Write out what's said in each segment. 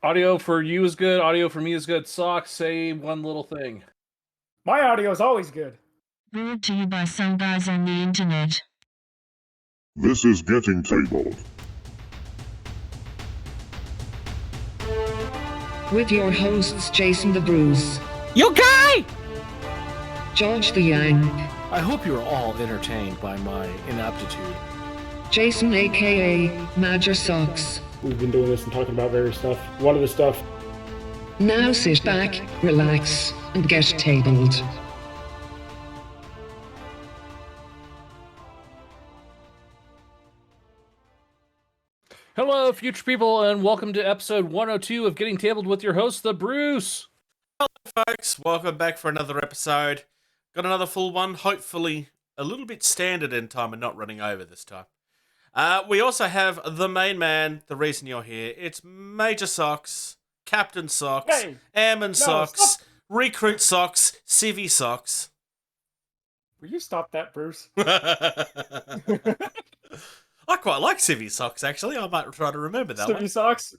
Audio for you is good. Audio for me is good. Socks, say one little thing. My audio is always good. Brought to you by some guys on the internet. This is Getting Tabled. With your hosts Jason the Bruce, You guy! George the Yang, I hope you are all entertained by my inaptitude. Jason aka Major Socks. We've been doing this and talking about various stuff. One of the stuff. Now sit back, relax, and get tabled. Hello, future people, and welcome to episode 102 of Getting Tabled with your host, the Bruce. Folks, welcome back for another episode. Got another full one, hopefully a little bit standard in time and not running over this time. We also have the main man, the reason you're here. It's Major Socks, Captain Socks, Hey! Airman Socks, stop. Recruit Socks, Civvy Socks. Will you stop that, Bruce? I quite like Civvy Socks, actually. I might try to remember that Sticky one. socks?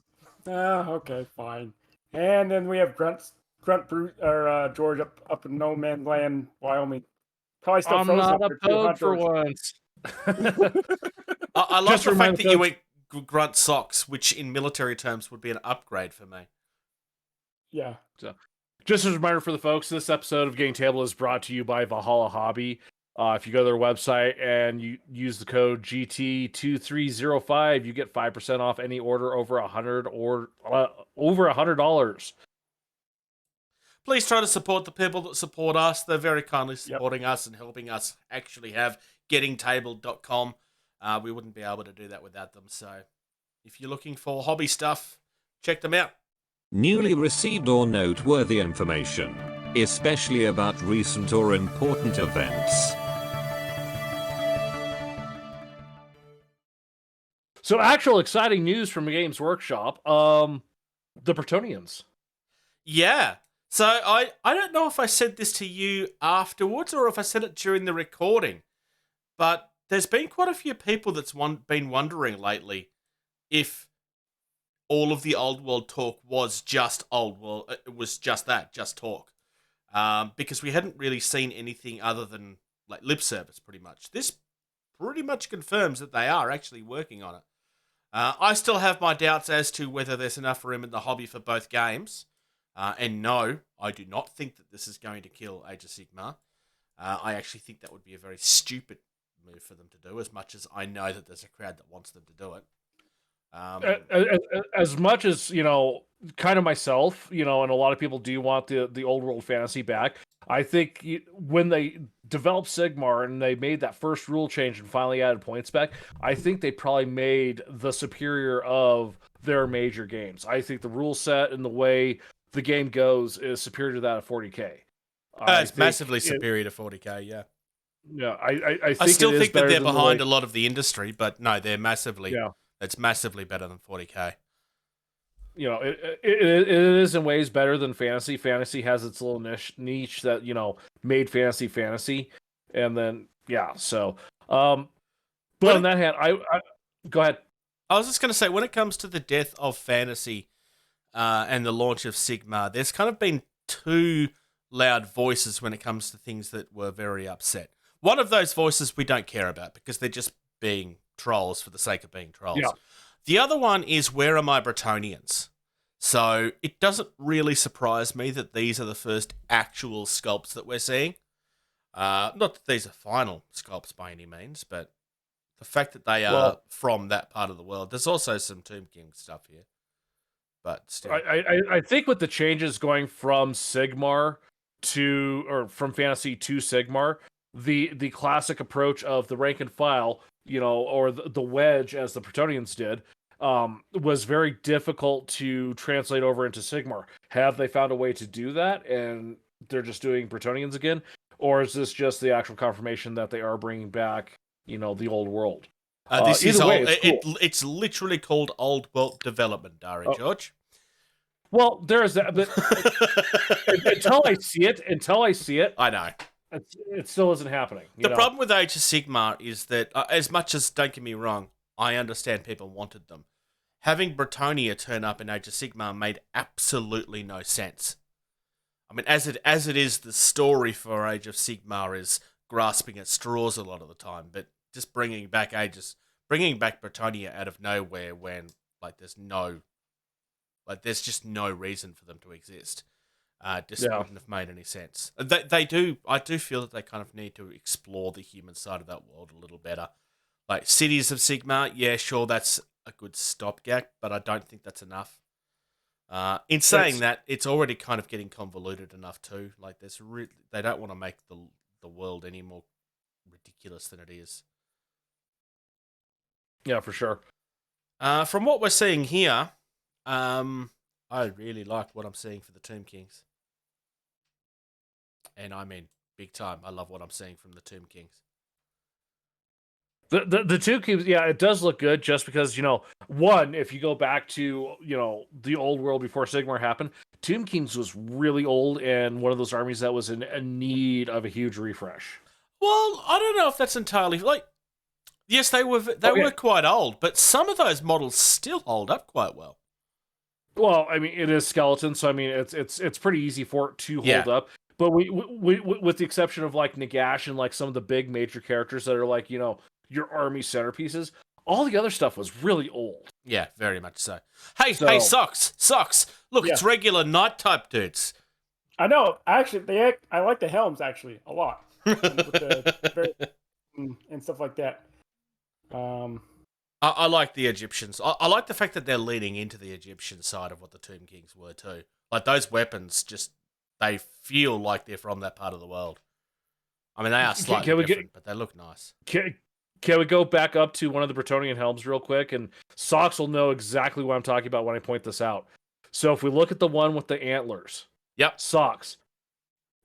Okay, fine. And then we have Grunt Bruce, or George up in No Man's Land, Wyoming. Probably still I'm frozen not up a there, too, huh, pode for George? once. I like Just the remind fact that you folks- went Grunt Socks, which in military terms would be an upgrade for me. Yeah. Just as a reminder for the folks, this episode of Getting Tabled is brought to you by Valhalla Hobby. If you go to their website and you use the code GT2305, you get 5% off any order over $100. Please try to support the people that support us. They're very kindly supporting us and helping us actually have gettingtabled.com. We wouldn't be able to do that without them. So if you're looking for hobby stuff, check them out. Newly received or noteworthy information, especially about recent or important events. So, actual exciting news from Games Workshop. The Bretonnians. Yeah. So I don't know if I said this to you afterwards or if I said it during the recording, but there's been quite a few people that's been wondering lately if all of the old world talk was just old world. It was just that, just talk, because we hadn't really seen anything other than like lip service. Pretty much, this pretty much confirms that they are actually working on it. I still have my doubts as to whether there's enough room in the hobby for both games. And no, I do not think that this is going to kill Age of Sigmar. I actually think that would be a very stupid move for them to do, as much as I know that there's a crowd that wants them to do it. As much as, kind of myself, and a lot of people do want the old world fantasy back. I think when they developed Sigmar and they made that first rule change and finally added points back, I think they probably made the superior of their major games. I think the rule set and the way the game goes is superior to that of 40k. It's massively superior to 40k, yeah. Yeah, I I still think that they're behind a a lot of the industry, but no, they're massively. Yeah. It's massively better than 40k. It is in ways better than fantasy. Fantasy has its little niche that made fantasy, and then so. But on that hand, I go ahead. I was just going to say, when it comes to the death of fantasy and the launch of Sigmar, there's kind of been two loud voices when it comes to things that were very upset. One of those voices we don't care about because they're just being trolls for the sake of being trolls. Yeah. The other one is, where are my Bretonnians? So it doesn't really surprise me that these are the first actual sculpts that we're seeing. Not that these are final sculpts by any means, but the fact that they are from that part of the world. There's also some Tomb King stuff here. But still. I think with the changes going from Sigmar from fantasy to Sigmar, the classic approach of the rank and file, or the wedge as the Bretonnians did, was very difficult to translate over into Sigmar. Have they found a way to do that and they're just doing Bretonnians again? Or is this just the actual confirmation that they are bringing back, the old world? This is way, old. it's cool. It's literally called Old World Development, Dari, George. Well, there is that, but until I see it, I know. it still isn't happening. The problem with Age of Sigmar is that, as much as, don't get me wrong, I understand people wanted them. having Bretonia turn up in Age of Sigmar made absolutely no sense. I mean, as it is, the story for Age of Sigmar is grasping at straws a lot of the time, but just bringing back Bretonia out of nowhere when there's just no reason for them to exist. Wouldn't have made any sense. I do feel that they kind of need to explore the human side of that world a little better. Like Cities of Sigmar, yeah, sure, that's a good stopgap, but I don't think that's enough. In saying that, it's already kind of getting convoluted enough too. Like they don't want to make the world any more ridiculous than it is. Yeah, for sure. From what we're seeing here, I really like what I'm seeing for the Tomb Kings. And I mean, big time. I love what I'm seeing from the Tomb Kings. The Tomb Kings, yeah, it does look good just because, one, if you go back to, the old world before Sigmar happened, Tomb Kings was really old and one of those armies that was in need of a huge refresh. Well, I don't know if that's entirely yes, they were quite old, but some of those models still hold up quite well. Well, I mean, it is skeleton, so I mean, it's pretty easy for it to hold up. But we with the exception of like Nagash and like some of the big major characters that are like your army centerpieces, all the other stuff was really old. Yeah, very much so. Hey, socks! Look, it's regular night type dudes. I know. Actually, I like the helms actually a lot, and stuff like that. I like the Egyptians. I like the fact that they're leaning into the Egyptian side of what the Tomb Kings were too. Like those weapons, they feel like they're from that part of the world. I mean, they are slightly different, but they look nice. Can we go back up to one of the Bretonian helms real quick? And Socks will know exactly what I'm talking about when I point this out. So if we look at the one with the antlers, yep, Socks,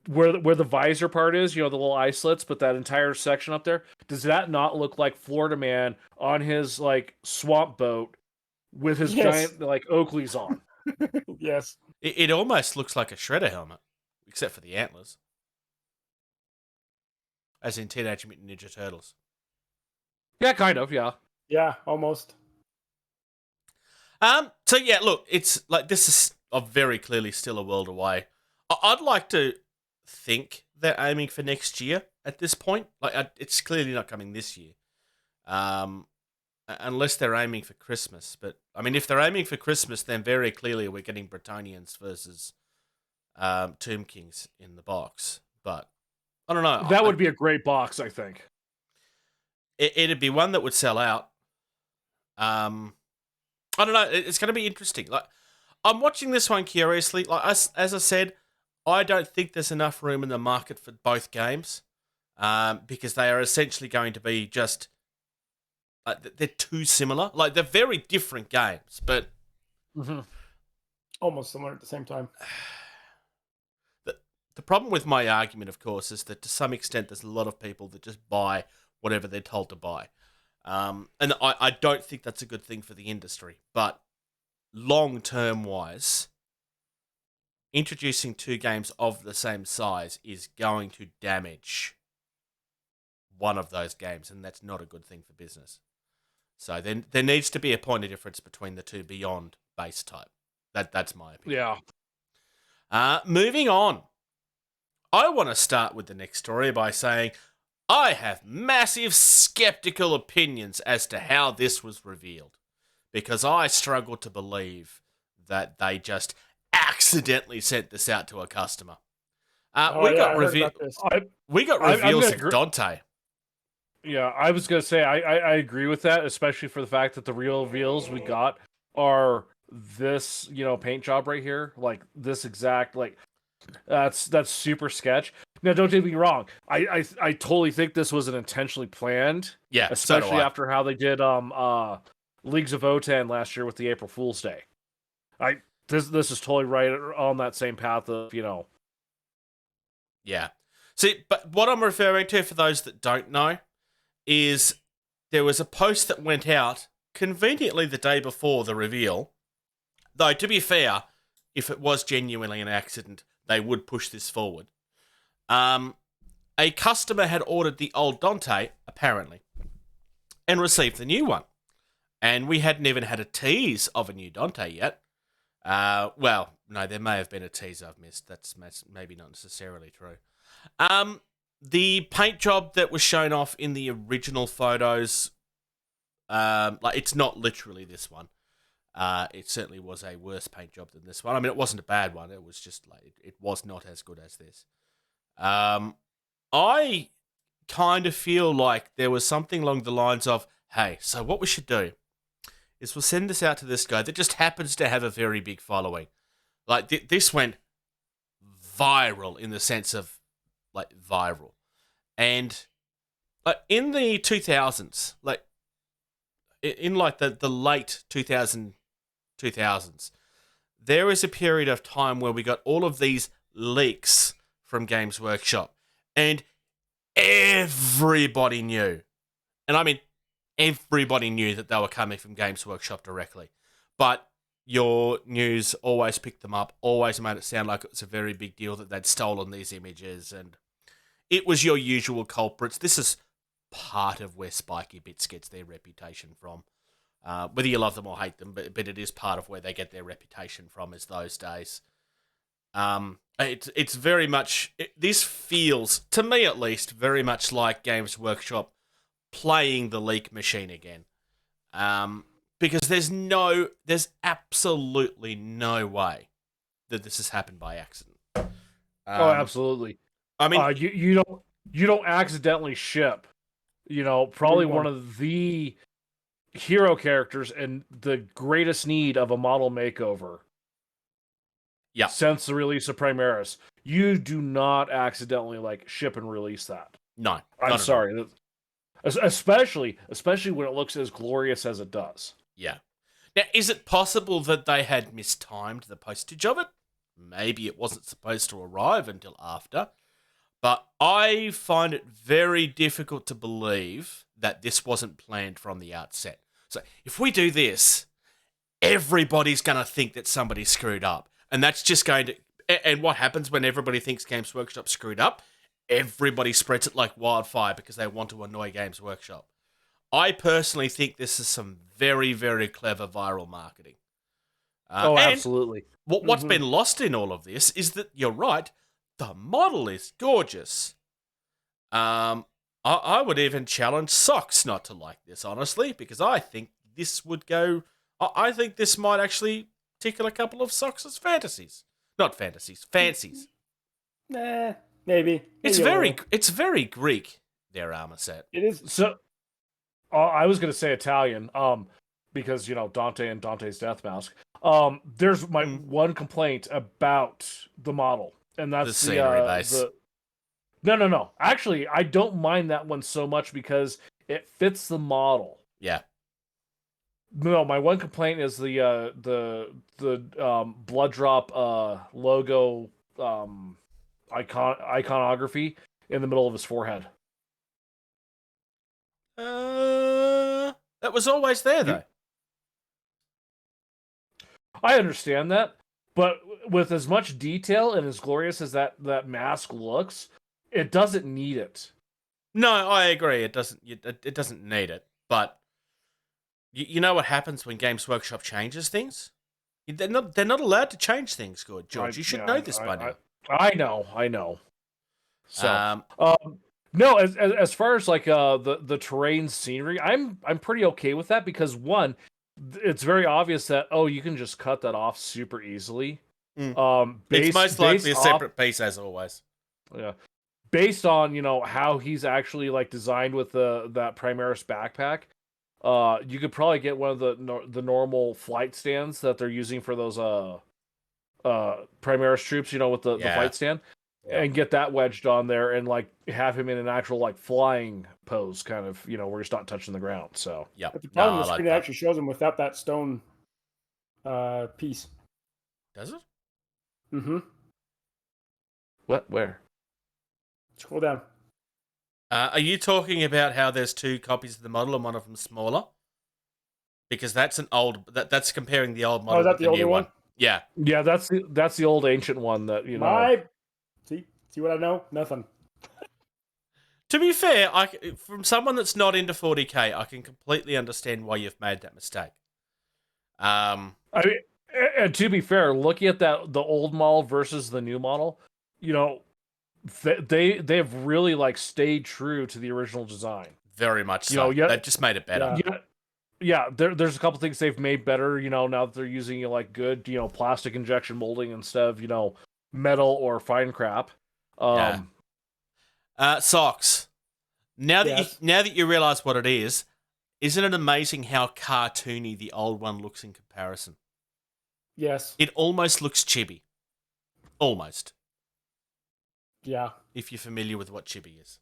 where the visor part is, the little eye slits, but that entire section up there, does that not look like Florida Man on his like swamp boat with his giant like Oakleys on? Yes. It almost looks like a Shredder helmet, except for the antlers. As in Teenage Mutant Ninja Turtles. Yeah, kind of, yeah. Yeah, almost. So yeah, look, it's like this is very clearly still a world away. I'd like to think they're aiming for next year at this point. Like it's clearly not coming this year. Unless they're aiming for Christmas. But I mean, if they're aiming for Christmas, then very clearly we're getting Bretonians versus Tomb Kings in the box. But I don't know. That would be a great box, I think. It'd be one that would sell out. I don't know. It's going to be interesting. Like, I'm watching this one curiously. Like as I said, I don't think there's enough room in the market for both games, because they are essentially going to be just they're too similar. Like they're very different games, but almost similar at the same time. The problem with my argument, of course, is that to some extent there's a lot of people that just buy whatever they're told to buy. And I don't think that's a good thing for the industry. But long-term wise, introducing two games of the same size is going to damage one of those games, and that's not a good thing for business. So then there needs to be a point of difference between the two beyond base type. That's my opinion. Yeah. Moving on. I want to start with the next story by saying I have massive skeptical opinions as to how this was revealed, because I struggle to believe that they just accidentally sent this out to a customer. We got reveals of Dante. Yeah, I was going to say, I agree with that, especially for the fact that the real reveals we got are this, paint job right here. Like, this exact, that's super sketch. Now, don't get me wrong. I totally think this was an intentionally planned. Yeah, especially after how they did Leagues of Votan last year with the April Fool's Day. This is totally right on that same path of, Yeah. See, but what I'm referring to, for those that don't know, is there was a post that went out conveniently the day before the reveal. Though, to be fair, if it was genuinely an accident, they would push this forward. A customer had ordered the old Dante, apparently, and received the new one. And we hadn't even had a tease of a new Dante yet. Well, no, there may have been a tease I've missed. That's maybe not necessarily true. The paint job that was shown off in the original photos, like it's not literally this one. It certainly was a worse paint job than this one. I mean, it wasn't a bad one. It was just like it was not as good as this. I kind of feel like there was something along the lines of, hey, so what we should do is we'll send this out to this guy that just happens to have a very big following. Like, this went viral in the sense of, like, viral. And in the 2000s, like, in, like, the late 2000s, there was a period of time where we got all of these leaks from Games Workshop. And everybody knew. And I mean, everybody knew that they were coming from Games Workshop directly. But your news always picked them up, always made it sound like it was a very big deal that they'd stolen these images, and it was your usual culprits. This is part of where Spiky Bits gets their reputation from. Whether you love them or hate them, but it is part of where they get their reputation from, is those days. It's very much... this feels, to me at least, very much like Games Workshop playing the leak machine again. Because there's absolutely no way that this has happened by accident. Oh, absolutely. I mean, you don't accidentally ship, probably one of the hero characters and the greatest need of a model makeover. Yeah. Since the release of Primaris, you do not accidentally ship and release that. No, I'm sorry. Especially when it looks as glorious as it does. Yeah. Now, is it possible that they had mistimed the postage of it? Maybe it wasn't supposed to arrive until after. But I find it very difficult to believe that this wasn't planned from the outset. So if we do this, everybody's going to think that somebody screwed up. And that's just going to... And what happens when everybody thinks Games Workshop screwed up? Everybody spreads it like wildfire because they want to annoy Games Workshop. I personally think this is some very, very clever viral marketing. Absolutely. What's been lost in all of this is that, you're right, the model is gorgeous. I would even challenge Socks not to like this, honestly, because I think this would go... I think this might actually tickle a couple of Socks' fantasies. Not fantasies, fancies. Nah, maybe. It's very Greek, their armor set. It is. So, I was going to say Italian, because, Dante and Dante's Death Mask. There's my one complaint about the model, and that's the scenery base. No. Actually, I don't mind that one so much because it fits the model. Yeah. No, my one complaint is the blood drop logo iconography in the middle of his forehead. That was always there, though. I understand that, but with as much detail and as glorious as that mask looks, it doesn't need it. No, I agree. It doesn't need it. But you know what happens when Games Workshop changes things? They're not allowed to change things, good, George. You should know this by now. I know. So, no, as far as the terrain scenery, I'm pretty okay with that because one, it's very obvious that you can just cut that off super easily. It's most likely a separate piece, as always. Yeah, based on how he's actually designed with that Primaris backpack. You could probably get one of the normal flight stands that they're using for those Primaris troops, with the flight stand, and get that wedged on there and have him in an actual flying pose, kind of where he's not touching the ground. So yeah, but the problem the screen actually shows him without that stone piece. Does it? Mm-hmm. What? Where? Scroll down. Are you talking about how there's two copies of the model and one of them smaller? Because that's an old. That's comparing the old model with the new one. Yeah. Yeah, that's the old ancient one that See what I know? Nothing. To be fair, from someone that's not into 40k, I can completely understand why you've made that mistake. I mean, and to be fair, looking at the old model versus the new model, you know, they've really like stayed true to the original design. Very much You so. know, yeah, They've just made it better. yeah. There's a couple things they've made better. You know, now that they're using like good, you know, plastic injection molding instead of, you know, metal or fine crap. Socks. Now Yes. that you realise what it is, isn't it amazing how cartoony the old one looks in comparison? Yes. It almost looks chibi. Almost. Yeah. If you're familiar with what chibi is.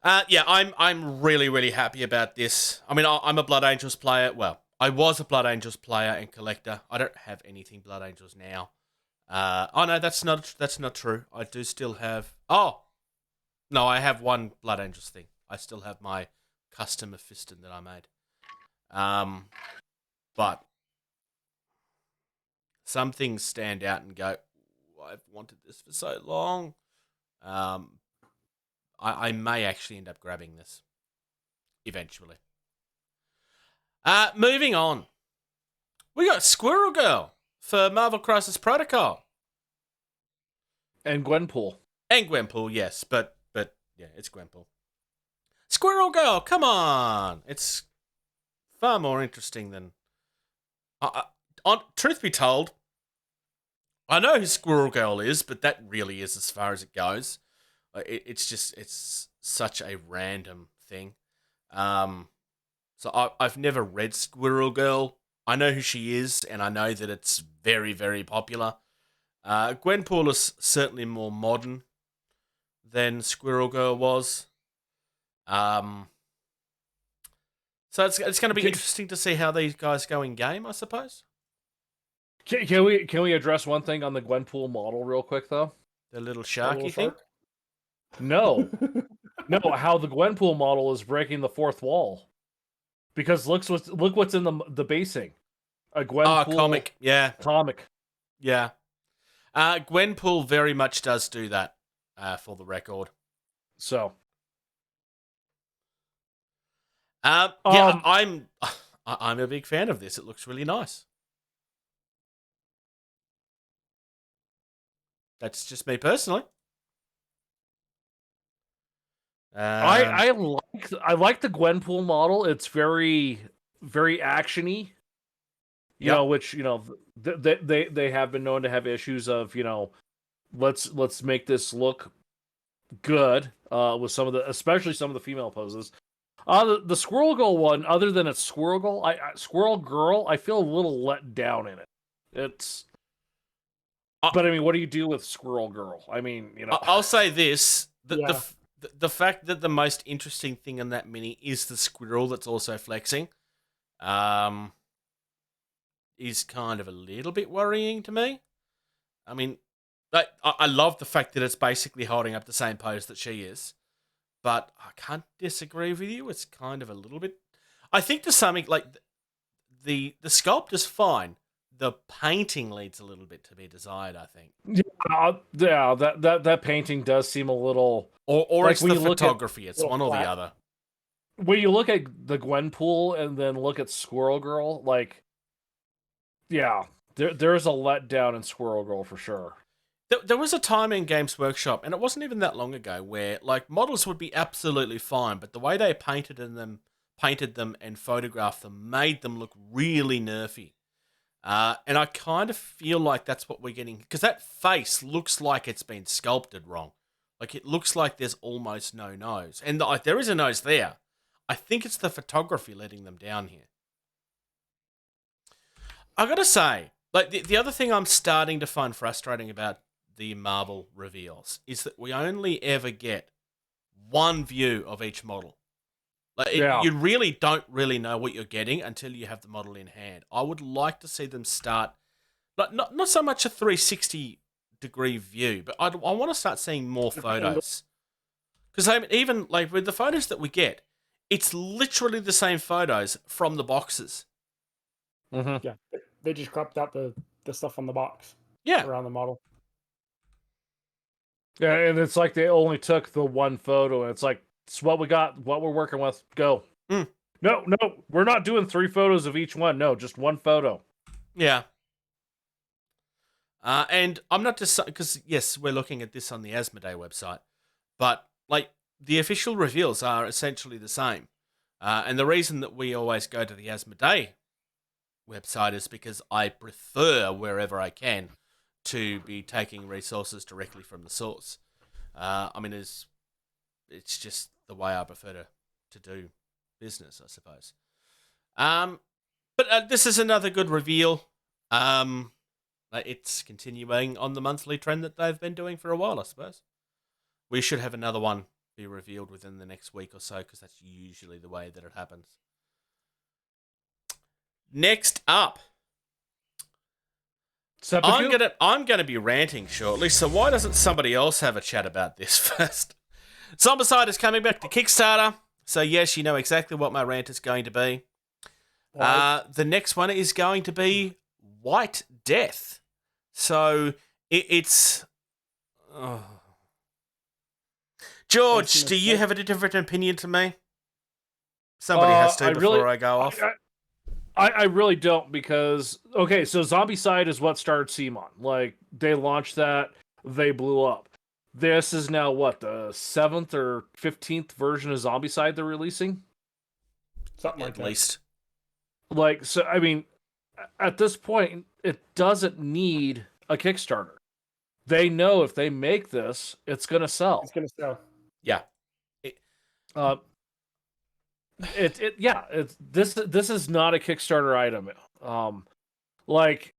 I'm really, really happy about this. I mean, I'm a Blood Angels player. Well, I was a Blood Angels player and collector. I don't have anything Blood Angels now. Oh no, that's not true. I do still have. Oh, no, I have one Blood Angels thing. I still have my custom Mephiston that I made. But some things stand out and go, I've wanted this for so long. I may actually end up grabbing this eventually. Moving on. We got Squirrel Girl for Marvel Crisis Protocol. And Gwenpool. And Gwenpool, yes, but yeah, it's Gwenpool. Squirrel Girl, come on! It's far more interesting than. Truth be told, I know who Squirrel Girl is, but that really is as far as it goes. It's such a random thing. So I've never read Squirrel Girl. I know who she is, and I know that it's very, very popular. Gwenpool is certainly more modern than Squirrel Girl was. So it's going to be interesting to see how these guys go in game, I suppose. Can we address one thing on the Gwenpool model real quick though? The little sharky thing. No, no. How the Gwenpool model is breaking the fourth wall, because look what's in the basing. A Gwenpool comic. Yeah. Comic. Yeah. Gwenpool very much does do that, for the record. So. I'm a big fan of this. It looks really nice. That's just me personally. I like the Gwenpool model. It's very, very actiony. You know, which, you know, they have been known to have issues of, you know, let's make this look good with some of the, especially some of the female poses. The Squirrel Girl one, other than it's Squirrel Girl, I feel a little let down in it. It's, but I mean, what do you do with Squirrel Girl? I mean, you know, I'll say this: the fact that the most interesting thing in that mini is the squirrel that's also flexing, is kind of a little bit worrying to me. I mean, I love the fact that it's basically holding up the same pose that she is, but I can't disagree with you. It's kind of a little bit. I think to something like the sculpt is fine. The painting leaves a little bit to be desired, I think. Yeah, that painting does seem a little, or like it's the photography. It's one or the other. When you look at the Gwenpool and then look at Squirrel Girl, like, yeah, there's a letdown in Squirrel Girl for sure. There was a time in Games Workshop, and it wasn't even that long ago, where like models would be absolutely fine, but the way they painted them and photographed them made them look really nerfy. And I kind of feel like that's what we're getting, because that face looks like it's been sculpted wrong. Like, it looks like there's almost no nose. And like, there is a nose there. I think it's the photography letting them down here. I gotta say, like, the other thing I'm starting to find frustrating about the Marvel reveals is that we only ever get one view of each model. Like, you really don't really know what you're getting until you have the model in hand. I would like to see them start, like, not so much a 360-degree view, but I want to start seeing more photos. Because even like with the photos that we get, it's literally the same photos from the boxes. Mm-hmm. Yeah, they just cropped out the stuff on the box. Yeah, Around the model. Yeah, and it's like they only took the one photo, and it's like, it's what we got, what we're working with. Go. Mm. No, we're not doing 3 photos of each one. No, just one photo. Yeah. And I'm not just because yes, we're looking at this on the Asmodee website, but like the official reveals are essentially the same. And the reason that we always go to the Asmodee website is because I prefer wherever I can to be taking resources directly from the source. I mean, it's just the way I prefer to do business, I suppose. But this is another good reveal. It's continuing on the monthly trend that they've been doing for a while, I suppose. We should have another one be revealed within the next week or so, because that's usually the way that it happens. Next up, I'm gonna be ranting shortly, so why doesn't somebody else have a chat about this first? Zombicide is coming back to Kickstarter, so yes, you know exactly what my rant is going to be. The next one is going to be White Death. So it's... Oh. George, do you have a different opinion to me? Somebody has to before I go off. I really don't, because, okay, so Zombicide is what started CMON. Like, they launched that, they blew up. This is now, what, the 7th or 15th version of Zombicide they're releasing? Something like that. At least. Like, so, I mean, at this point, it doesn't need a Kickstarter. They know if they make this, it's going to sell. It's going to sell. Yeah. This is not a Kickstarter item. Like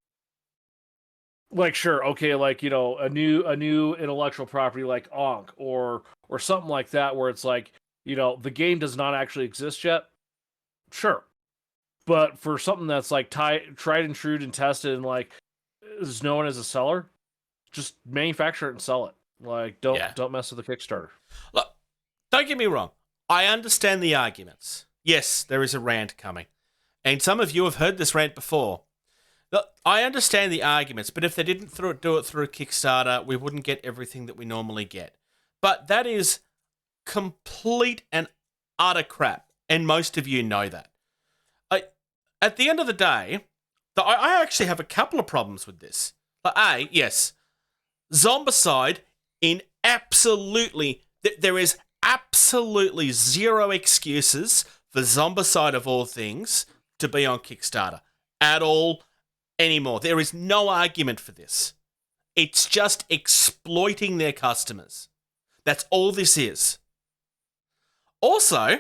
sure, okay, like, you know, a new intellectual property like Ankh or something like that, where it's like, you know, the game does not actually exist yet. Sure. But for something that's like tried and true and tested and like is known as a seller, just manufacture it and sell it. Like, don't mess with the Kickstarter. Look, don't get me wrong. I understand the arguments. Yes, there is a rant coming. And some of you have heard this rant before. Look, I understand the arguments, but if they didn't do it through Kickstarter, we wouldn't get everything that we normally get. But that is complete and utter crap, and most of you know that. At the end of the day, I actually have a couple of problems with this. Yes, Zombicide there is absolutely zero excuses for Zombicide of all things to be on Kickstarter at all anymore. There is no argument for this. It's just exploiting their customers. That's all this is. Also,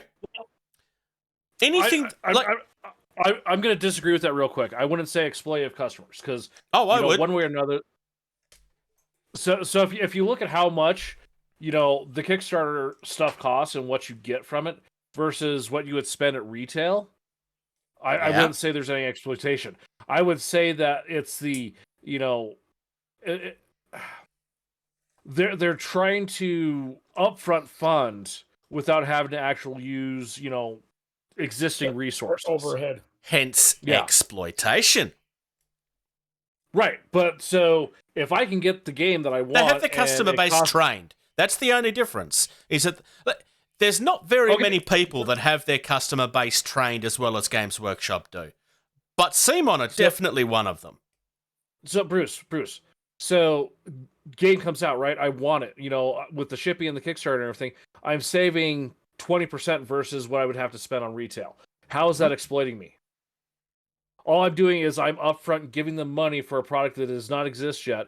anything I'm going to disagree with that real quick. I wouldn't say exploitive customers, because I would. One way or another. So if you look at how much, you know, the Kickstarter stuff costs and what you get from it versus what you would spend at retail, I wouldn't say there's any exploitation. I would say that it's the, you know, they're trying to upfront fund without having to actually use, you know, existing resources. Overhead. Hence exploitation. Right, but so if I can get the game that I want... They have the customer base trained. That's the only difference. Is that there's not very many people that have their customer base trained as well as Games Workshop do. But CMON are definitely one of them. So, Bruce, so game comes out, right? I want it. You know, with the shipping and the Kickstarter and everything, I'm saving 20% versus what I would have to spend on retail. How is that exploiting me? All I'm doing is I'm upfront giving them money for a product that does not exist yet.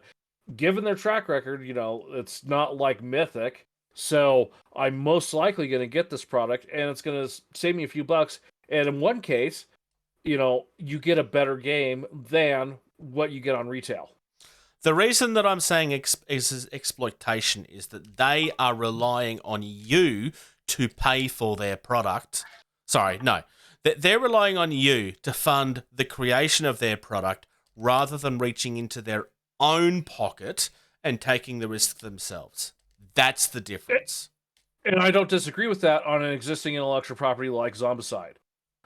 Given their track record, you know, it's not like Mythic, so I'm most likely going to get this product, and it's going to save me a few bucks. And in one case, you know, you get a better game than what you get on retail. The reason that I'm saying is exploitation is that they are relying on you to pay for their product. Sorry, no. They're relying on you to fund the creation of their product rather than reaching into their own pocket and taking the risk themselves. That's the difference. And I don't disagree with that on an existing intellectual property like Zombicide.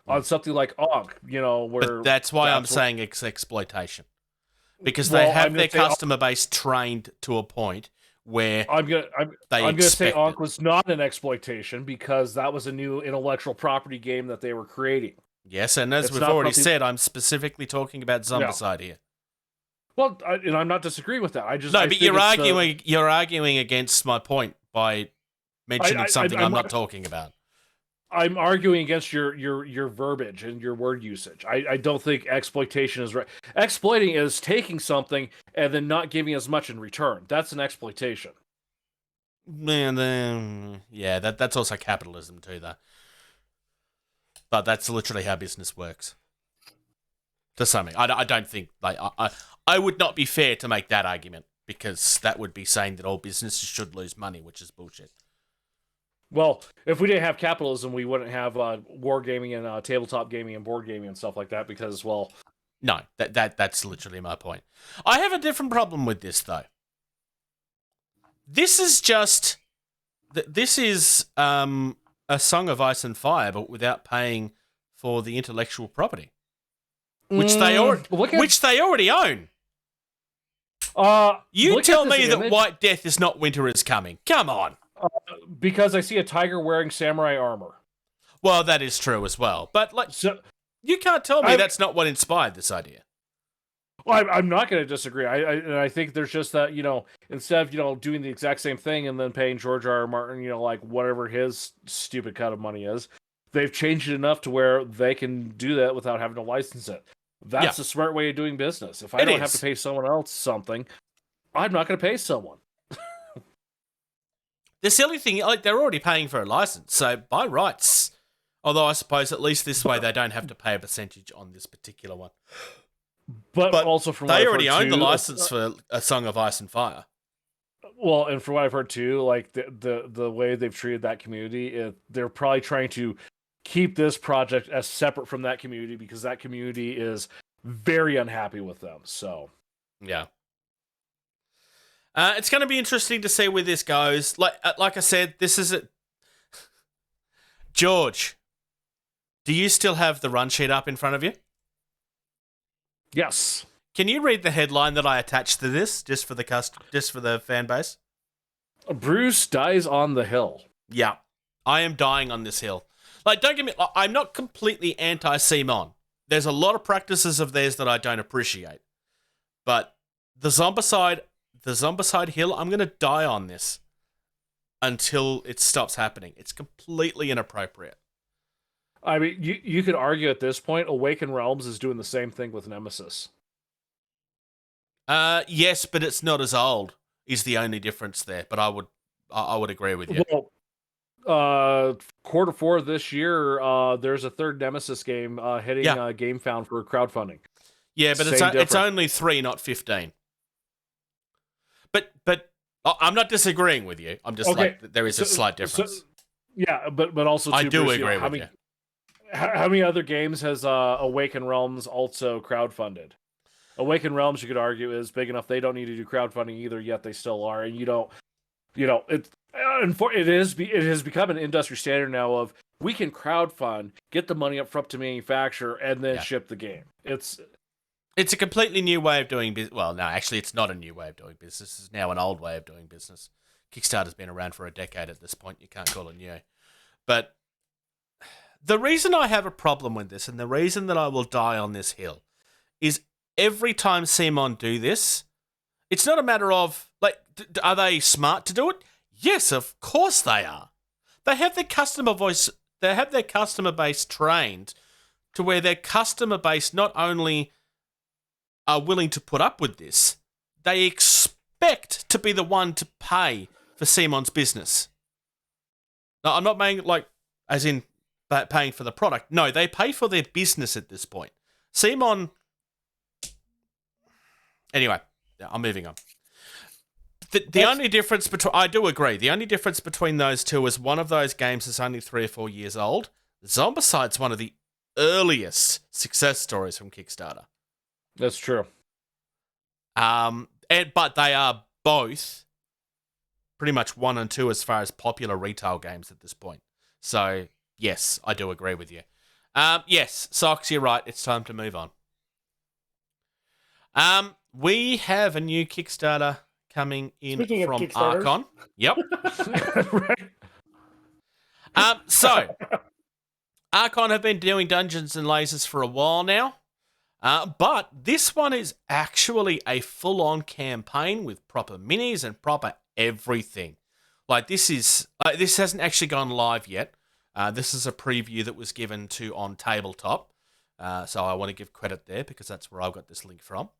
On something like Ankh, you know, where... But that's why I'm saying it's exploitation. Because they have their customer base trained to a point where I'm gonna say expect Ankh it. was not an exploitation because that was a new intellectual property game that they were creating. Yes, and as It's we've not already something- said, I'm specifically talking about Zombicide here. Well, and I'm not disagreeing with that. I No, but think you're it's arguing. You're arguing against my point by mentioning something I'm not talking about. I'm arguing against your verbiage and your word usage. I don't think exploitation is right. Exploiting is taking something and then not giving as much in return. That's an exploitation. And then, yeah, that's also capitalism too, though. But that's literally how business works. To some extent, I don't think I would not be fair to make that argument because that would be saying that all businesses should lose money, which is bullshit. Well, if we didn't have capitalism, we wouldn't have wargaming and tabletop gaming and board gaming and stuff like that because, well... No, that's literally my point. I have a different problem with this, though. This is just... This is a Song of Ice and Fire, but without paying for the intellectual property. Which they already own. You tell me that White Death is not Winter is Coming. Come on. Because I see a tiger wearing samurai armor. Well, that is true as well. But you can't tell me that's not what inspired this idea. Well, I'm not going to disagree. I think there's just that, instead of, doing the exact same thing and then paying George R. R. Martin, like whatever his stupid cut of money is, they've changed it enough to where they can do that without having to license it. That's a smart way of doing business. If I don't have to pay someone else something, I'm not going to pay someone. The silly thing, they're already paying for a license, so by rights, although I suppose at least this way they don't have to pay a percentage on this particular one. But also from they already own the license for A Song of Ice and Fire. Well, and from what I've heard too, like the way they've treated that community, they're probably trying to keep this project as separate from that community because that community is very unhappy with them. So, yeah. It's going to be interesting to see where this goes. Like I said, this is it. George, do you still have the run sheet up in front of you? Yes. Can you read the headline that I attached to this, just for the fan base? Bruce dies on the hill. Yeah, I am dying on this hill. Don't get me. I'm not completely anti-CMON. There's a lot of practices of theirs that I don't appreciate, but the Zombicide hill, I'm going to die on this until it stops happening. It's completely inappropriate. I mean, you could argue at this point, Awakened Realms is doing the same thing with Nemesis. Yes, but it's not as old, is the only difference there. But I would agree with you. Well, Q4 of this year, there's a third Nemesis game hitting GameFound for crowdfunding. Yeah, but it's only 3, not 15. But I'm not disagreeing with you. I'm just there is a slight difference. But also too, I do Bruce, agree with you. How many other games has Awakened Realms also crowdfunded? Awakened Realms, you could argue, is big enough they don't need to do crowdfunding either, yet they still are. And it has become an industry standard now of we can crowdfund, get the money up front to manufacture, and then ship the game. It's a completely new way of doing business. Well, no, actually, it's not a new way of doing business. It's now an old way of doing business. Kickstarter's been around for a decade at this point. You can't call it new. But the reason I have a problem with this and the reason that I will die on this hill is every time CMON do this, it's not a matter of, are they smart to do it? Yes, of course they are. They have their customer base trained to where their customer base not only are willing to put up with this, they expect to be the one to pay for CMON's business. Now, I'm not saying as in paying for the product. No, they pay for their business at this point. CMON... Anyway, I'm moving on. The only difference between... I do agree. The only difference between those two is one of those games is only 3 or 4 years old. Zombicide's one of the earliest success stories from Kickstarter. That's true. But they are both pretty much 1 and 2 as far as popular retail games at this point. So, yes, I do agree with you. Yes, Socks, you're right. It's time to move on. We have a new Kickstarter coming in Speaking of from Kickstarters. Archon. Yep. Right. So, Archon have been doing Dungeons and Lasers for a while now, but this one is actually a full-on campaign with proper minis and proper everything. Like, this hasn't actually gone live yet. This is a preview that was given to on Tabletop, so I want to give credit there because that's where I got this link from.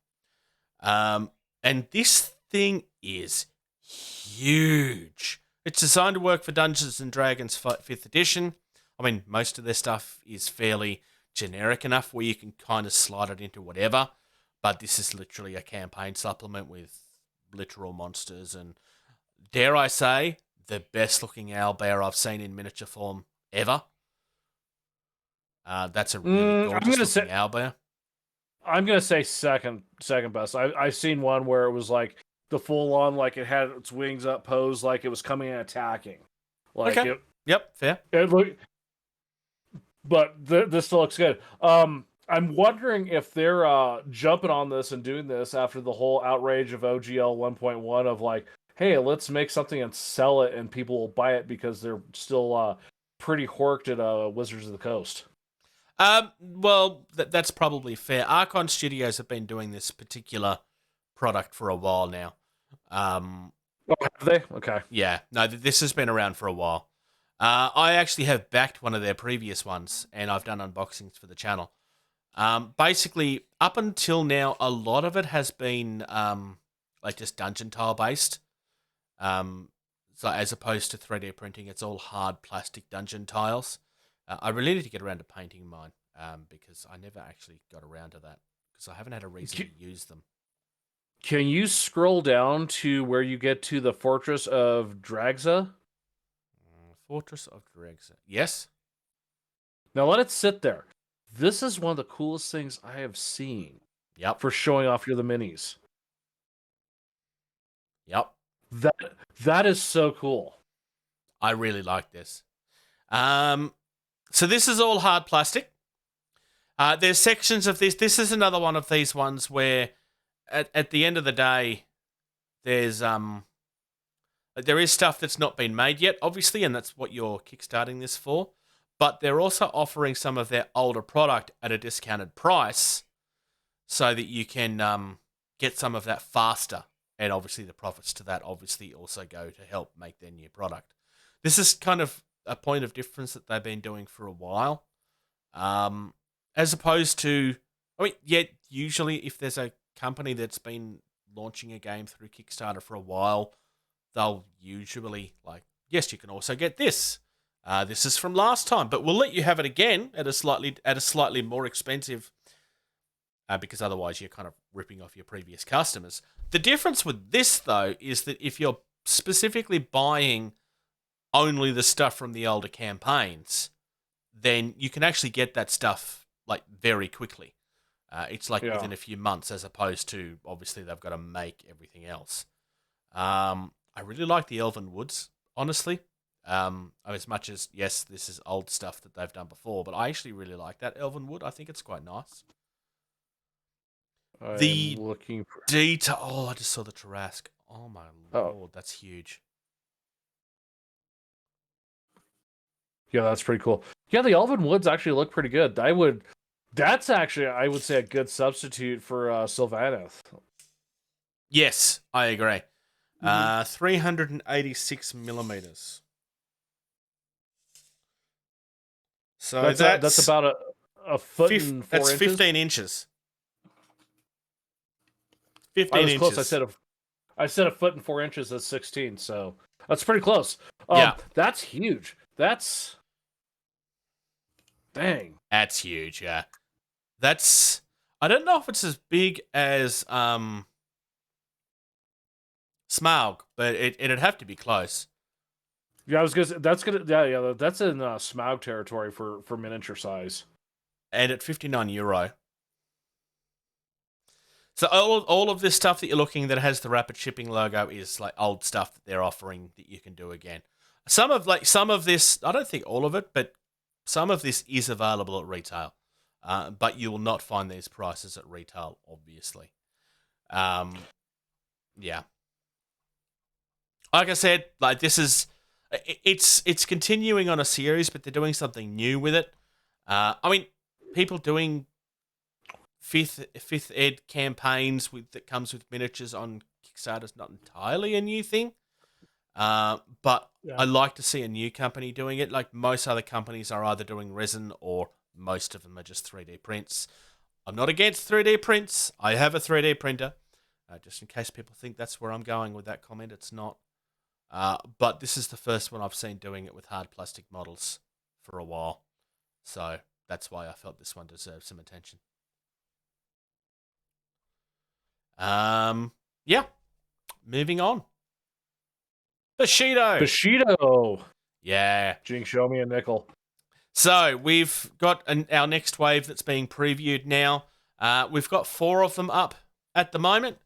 And this thing is huge. It's designed to work for Dungeons and Dragons 5th edition. I mean, most of their stuff is fairly generic enough where you can kind of slide it into whatever, but this is literally a campaign supplement with literal monsters and, dare I say, the best looking owlbear I've seen in miniature form ever. That's a really gorgeous looking owlbear. I'm gonna say second best. I've seen one where it was like the full on, like it had its wings up, posed like it was coming and attacking. Like Okay. Yep, fair. it looked, but this still looks good. I'm wondering if they're jumping on this and doing this after the whole outrage of OGL 1.1 of like, hey, let's make something and sell it, and people will buy it because they're still pretty horked at Wizards of the Coast. Well, that's probably fair. Archon Studios have been doing this particular product for a while now. Oh, have they? Okay. Yeah, no, this has been around for a while. I actually have backed one of their previous ones, and I've done unboxings for the channel. Basically, up until now, a lot of it has been like just dungeon tile based. So as opposed to 3D printing, it's all hard plastic dungeon tiles. I really need to get around to painting mine because I never actually got around to that because I haven't had a reason to use them. Can you scroll down to where you get to the Fortress of Dragza? Fortress of Dragza. Yes. Now let it sit there. This is one of the coolest things I have seen. Yep. For showing off the minis. Yep. That is so cool. I really like this. So this is all hard plastic. There's sections of this. This is another one of these ones where at the end of the day, there is stuff that's not been made yet, obviously, and that's what you're kickstarting this for. But they're also offering some of their older product at a discounted price so that you can get some of that faster. And obviously the profits to that obviously also go to help make their new product. This is kind of a point of difference that they've been doing for a while. As opposed to, I mean, yeah, usually if there's a company that's been launching a game through Kickstarter for a while, they'll usually like, yes, you can also get this. This is from last time, but we'll let you have it again at a slightly more expensive, because otherwise you're kind of ripping off your previous customers. The difference with this though is that if you're specifically buying only the stuff from the older campaigns, then you can actually get that stuff like very quickly. It's like within a few months, as opposed to obviously they've got to make everything else. I really like the Elven Woods, honestly. As much as, yes, this is old stuff that they've done before, but I actually really like that Elven Wood. I think it's quite nice. The looking for detail. Oh, I just saw the Tarrasque. Oh my lord, that's huge. Yeah, that's pretty cool. Yeah, the Elven Woods actually look pretty good. That's actually, I would say, a good substitute for Sylvaneth. Yes, I agree. 386 millimeters. So that's about a foot and 4 inches. That's 15 inches. 15 I was inches. close. I said a foot and 4 inches. That's 16. So that's pretty close. Yeah, that's huge. That's dang. That's huge. Yeah, that's. I don't know if it's as big as Smaug, but it'd have to be close. Yeah, I was gonna say, that's in Smaug territory for miniature size. And at €59. So all of this stuff that you're looking that has the rapid shipping logo is like old stuff that they're offering that you can do again. Some of this, I don't think all of it, but some of this is available at retail. But you will not find these prices at retail, obviously. Yeah. like I said, like this is it's continuing on a series, but they're doing something new with it. I mean, people doing fifth ed campaigns that comes with miniatures on Kickstarter is not entirely a new thing. But Yeah. I like to see a new company doing it. Like most other companies are either doing resin or most of them are just 3D prints. I'm not against 3D prints. I have a 3D printer. Just in case people think that's where I'm going with that comment, it's not. But this is the first one I've seen doing it with hard plastic models for a while. So that's why I felt this one deserves some attention. Yeah. Moving on. Bushido. Yeah. Jing, show me a nickel. So we've got our next wave that's being previewed now. We've got 4 of them up at the moment.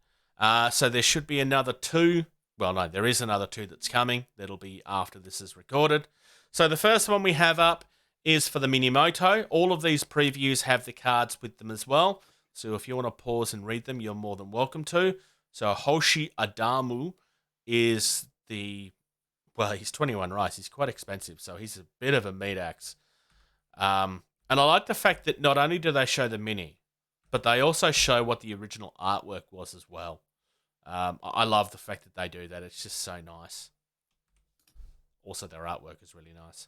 So there should be another 2. Well, no, there is another 2 that's coming. That'll be after this is recorded. So the first one we have up is for the Minimoto. All of these previews have the cards with them as well. So if you want to pause and read them, you're more than welcome to. So Hoshi Adamu is he's 21 rice. He's quite expensive, so he's a bit of a meat axe. And I like the fact that not only do they show the mini, but they also show what the original artwork was as well. I love the fact that they do that. It's just so nice. Also, their artwork is really nice.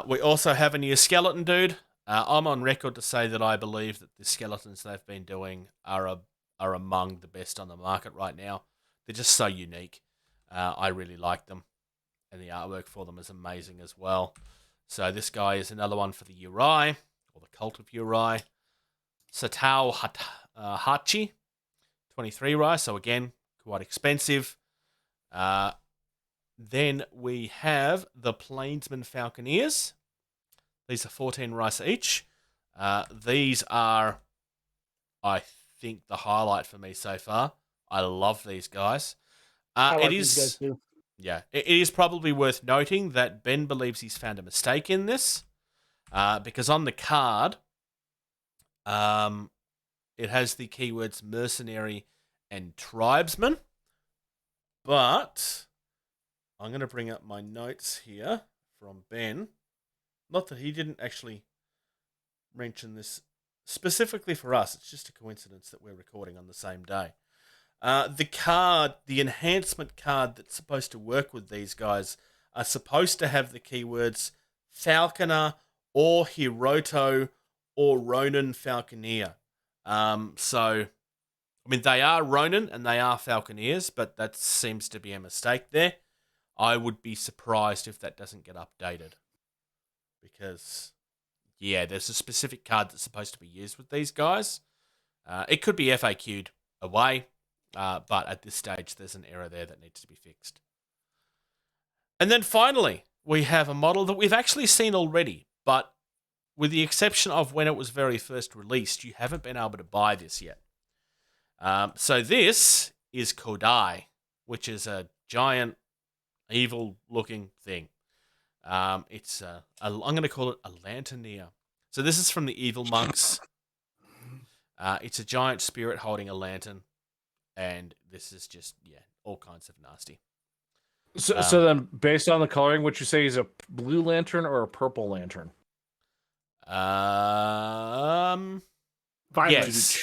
We also have a new skeleton dude. I'm on record to say that I believe that the skeletons they've been doing are among the best on the market right now. They're just so unique. I really like them. And the artwork for them is amazing as well. So this guy is another one for the Uri, or the Cult of Uri. Satao Hachi, 23 rice, so again, quite expensive. Then we have the Plainsman Falconeers. These are 14 rice each. These are, I think, the highlight for me so far. I love these guys. I like it these is, guys too. yeah, it is probably worth noting that Ben believes he's found a mistake in this, because on the card, it has the keywords mercenary and tribesman, but I'm going to bring up my notes here from Ben. Not that he didn't actually mention this specifically for us. It's just a coincidence that we're recording on the same day. The card, the enhancement card that's supposed to work with these guys are supposed to have the keywords Falconer or Hiroto or Ronin Falconeer. So, I mean, they are Ronin and they are Falconeers, but that seems to be a mistake there. I would be surprised if that doesn't get updated. Because, yeah, there's a specific card that's supposed to be used with these guys. It could be FAQ'd away, but at this stage, there's an error there that needs to be fixed. And then finally, we have a model that we've actually seen already, but with the exception of when it was very first released, you haven't been able to buy this yet. So this is Kodai, which is a giant, evil-looking thing. It's I'm going to call it a Lanterneer. So this is from the Evil Monks. It's a giant spirit holding a lantern, and this is just, yeah, all kinds of nasty. So then, based on the coloring, would you say he's a blue lantern or a purple lantern? Violence.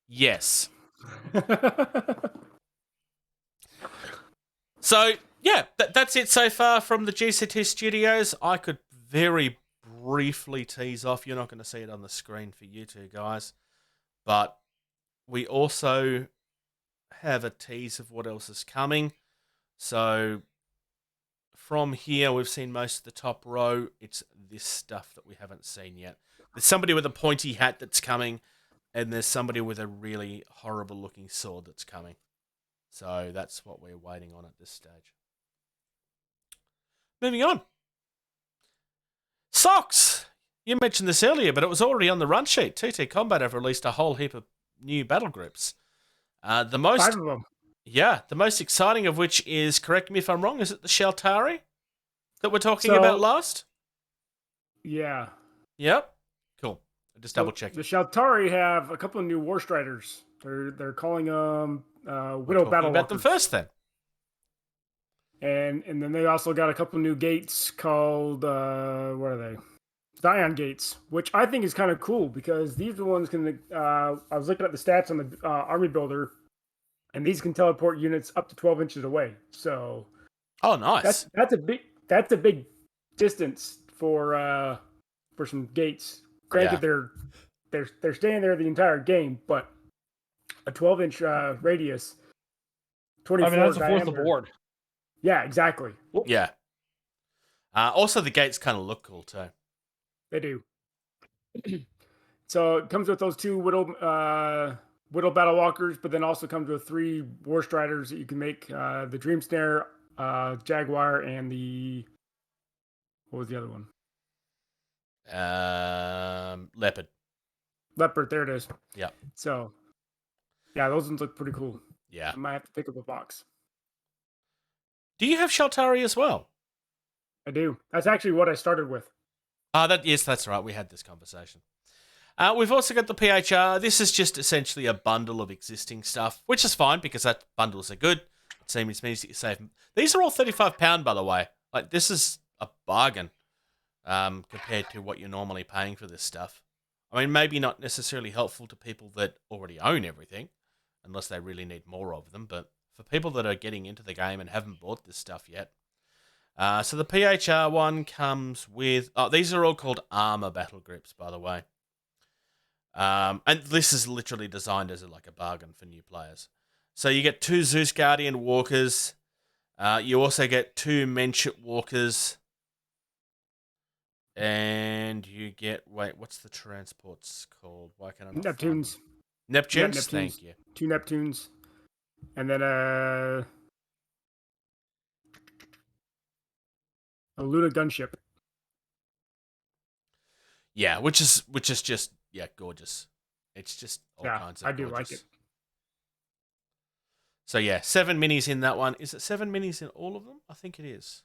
Yes. So, yeah, that's it so far from the GCT Studios. I could very briefly tease off. You're not going to see it on the screen for you two guys. But we also have a tease of what else is coming. So from here, we've seen most of the top row. It's this stuff that we haven't seen yet. There's somebody with a pointy hat that's coming, and there's somebody with a really horrible looking sword that's coming. So that's what we're waiting on at this stage. Moving on. Socks! You mentioned this earlier, but it was already on the run sheet. TT Combat have released a whole heap of new battle groups. The most 5 of them. Yeah, the most exciting of which is, correct me if I'm wrong, is it the Sheltari that we're talking about last? Yeah. Yep. Cool. Just double checking. The Sheltari have a couple of new War Striders. They're calling them Widow Battle about them Walkers. first then. And then they also got a couple new gates called what are they? Zion gates, which I think is kind of cool because these are the ones can. I was looking at the stats on the army builder, and these can teleport units up to 12 inches away. So, Oh, nice. that's a big distance for some gates. Granted, they're staying there the entire game, but a 12-inch radius, 24. I mean, that's a fourth diameter. of board. Yeah, exactly. Yeah. Also, the gates kind of look cool too. They do. So it comes with those 2 Whittle Battle Walkers, but then also comes with 3 War Striders that you can make. The Dream Snare, Jaguar, and what was the other one? Leopard. Leopard. There it is. Yeah. So, yeah, those ones look pretty cool. Yeah. I might have to pick up a box. Do you have Shaltari as well? I do. That's actually what I started with. Yes, that's right. We had this conversation. We've also got the PHR. This is just essentially a bundle of existing stuff, which is fine because that bundles are good. It seems that you save. These are all £35, by the way. Like, this is a bargain compared to what you're normally paying for this stuff. I mean, maybe not necessarily helpful to people that already own everything, unless they really need more of them. But for people that are getting into the game and haven't bought this stuff yet, so the PHR one comes with... Oh, these are all called armor battle grips, by the way. And this is literally designed as like a bargain for new players. So you get 2 Zeus Guardian Walkers. You also get 2 Menship Walkers. And you get... Wait, what's the transports called? Why can't I not Neptunes. Neptunes? Yeah, Thank you. 2 Neptunes. And then a Luna gunship. Yeah, which is just gorgeous. It's just all kinds of I do gorgeous. like it. So yeah, 7 minis in that one. Is it 7 minis in all of them? I think it is.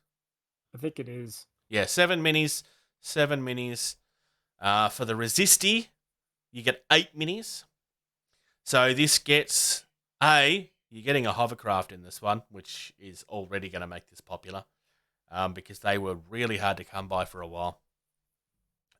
I think it is. Yeah, 7 minis. 7 minis. For the Resisti, you get 8 minis. So this gets you're getting a hovercraft in this one, which is already going to make this popular, because they were really hard to come by for a while.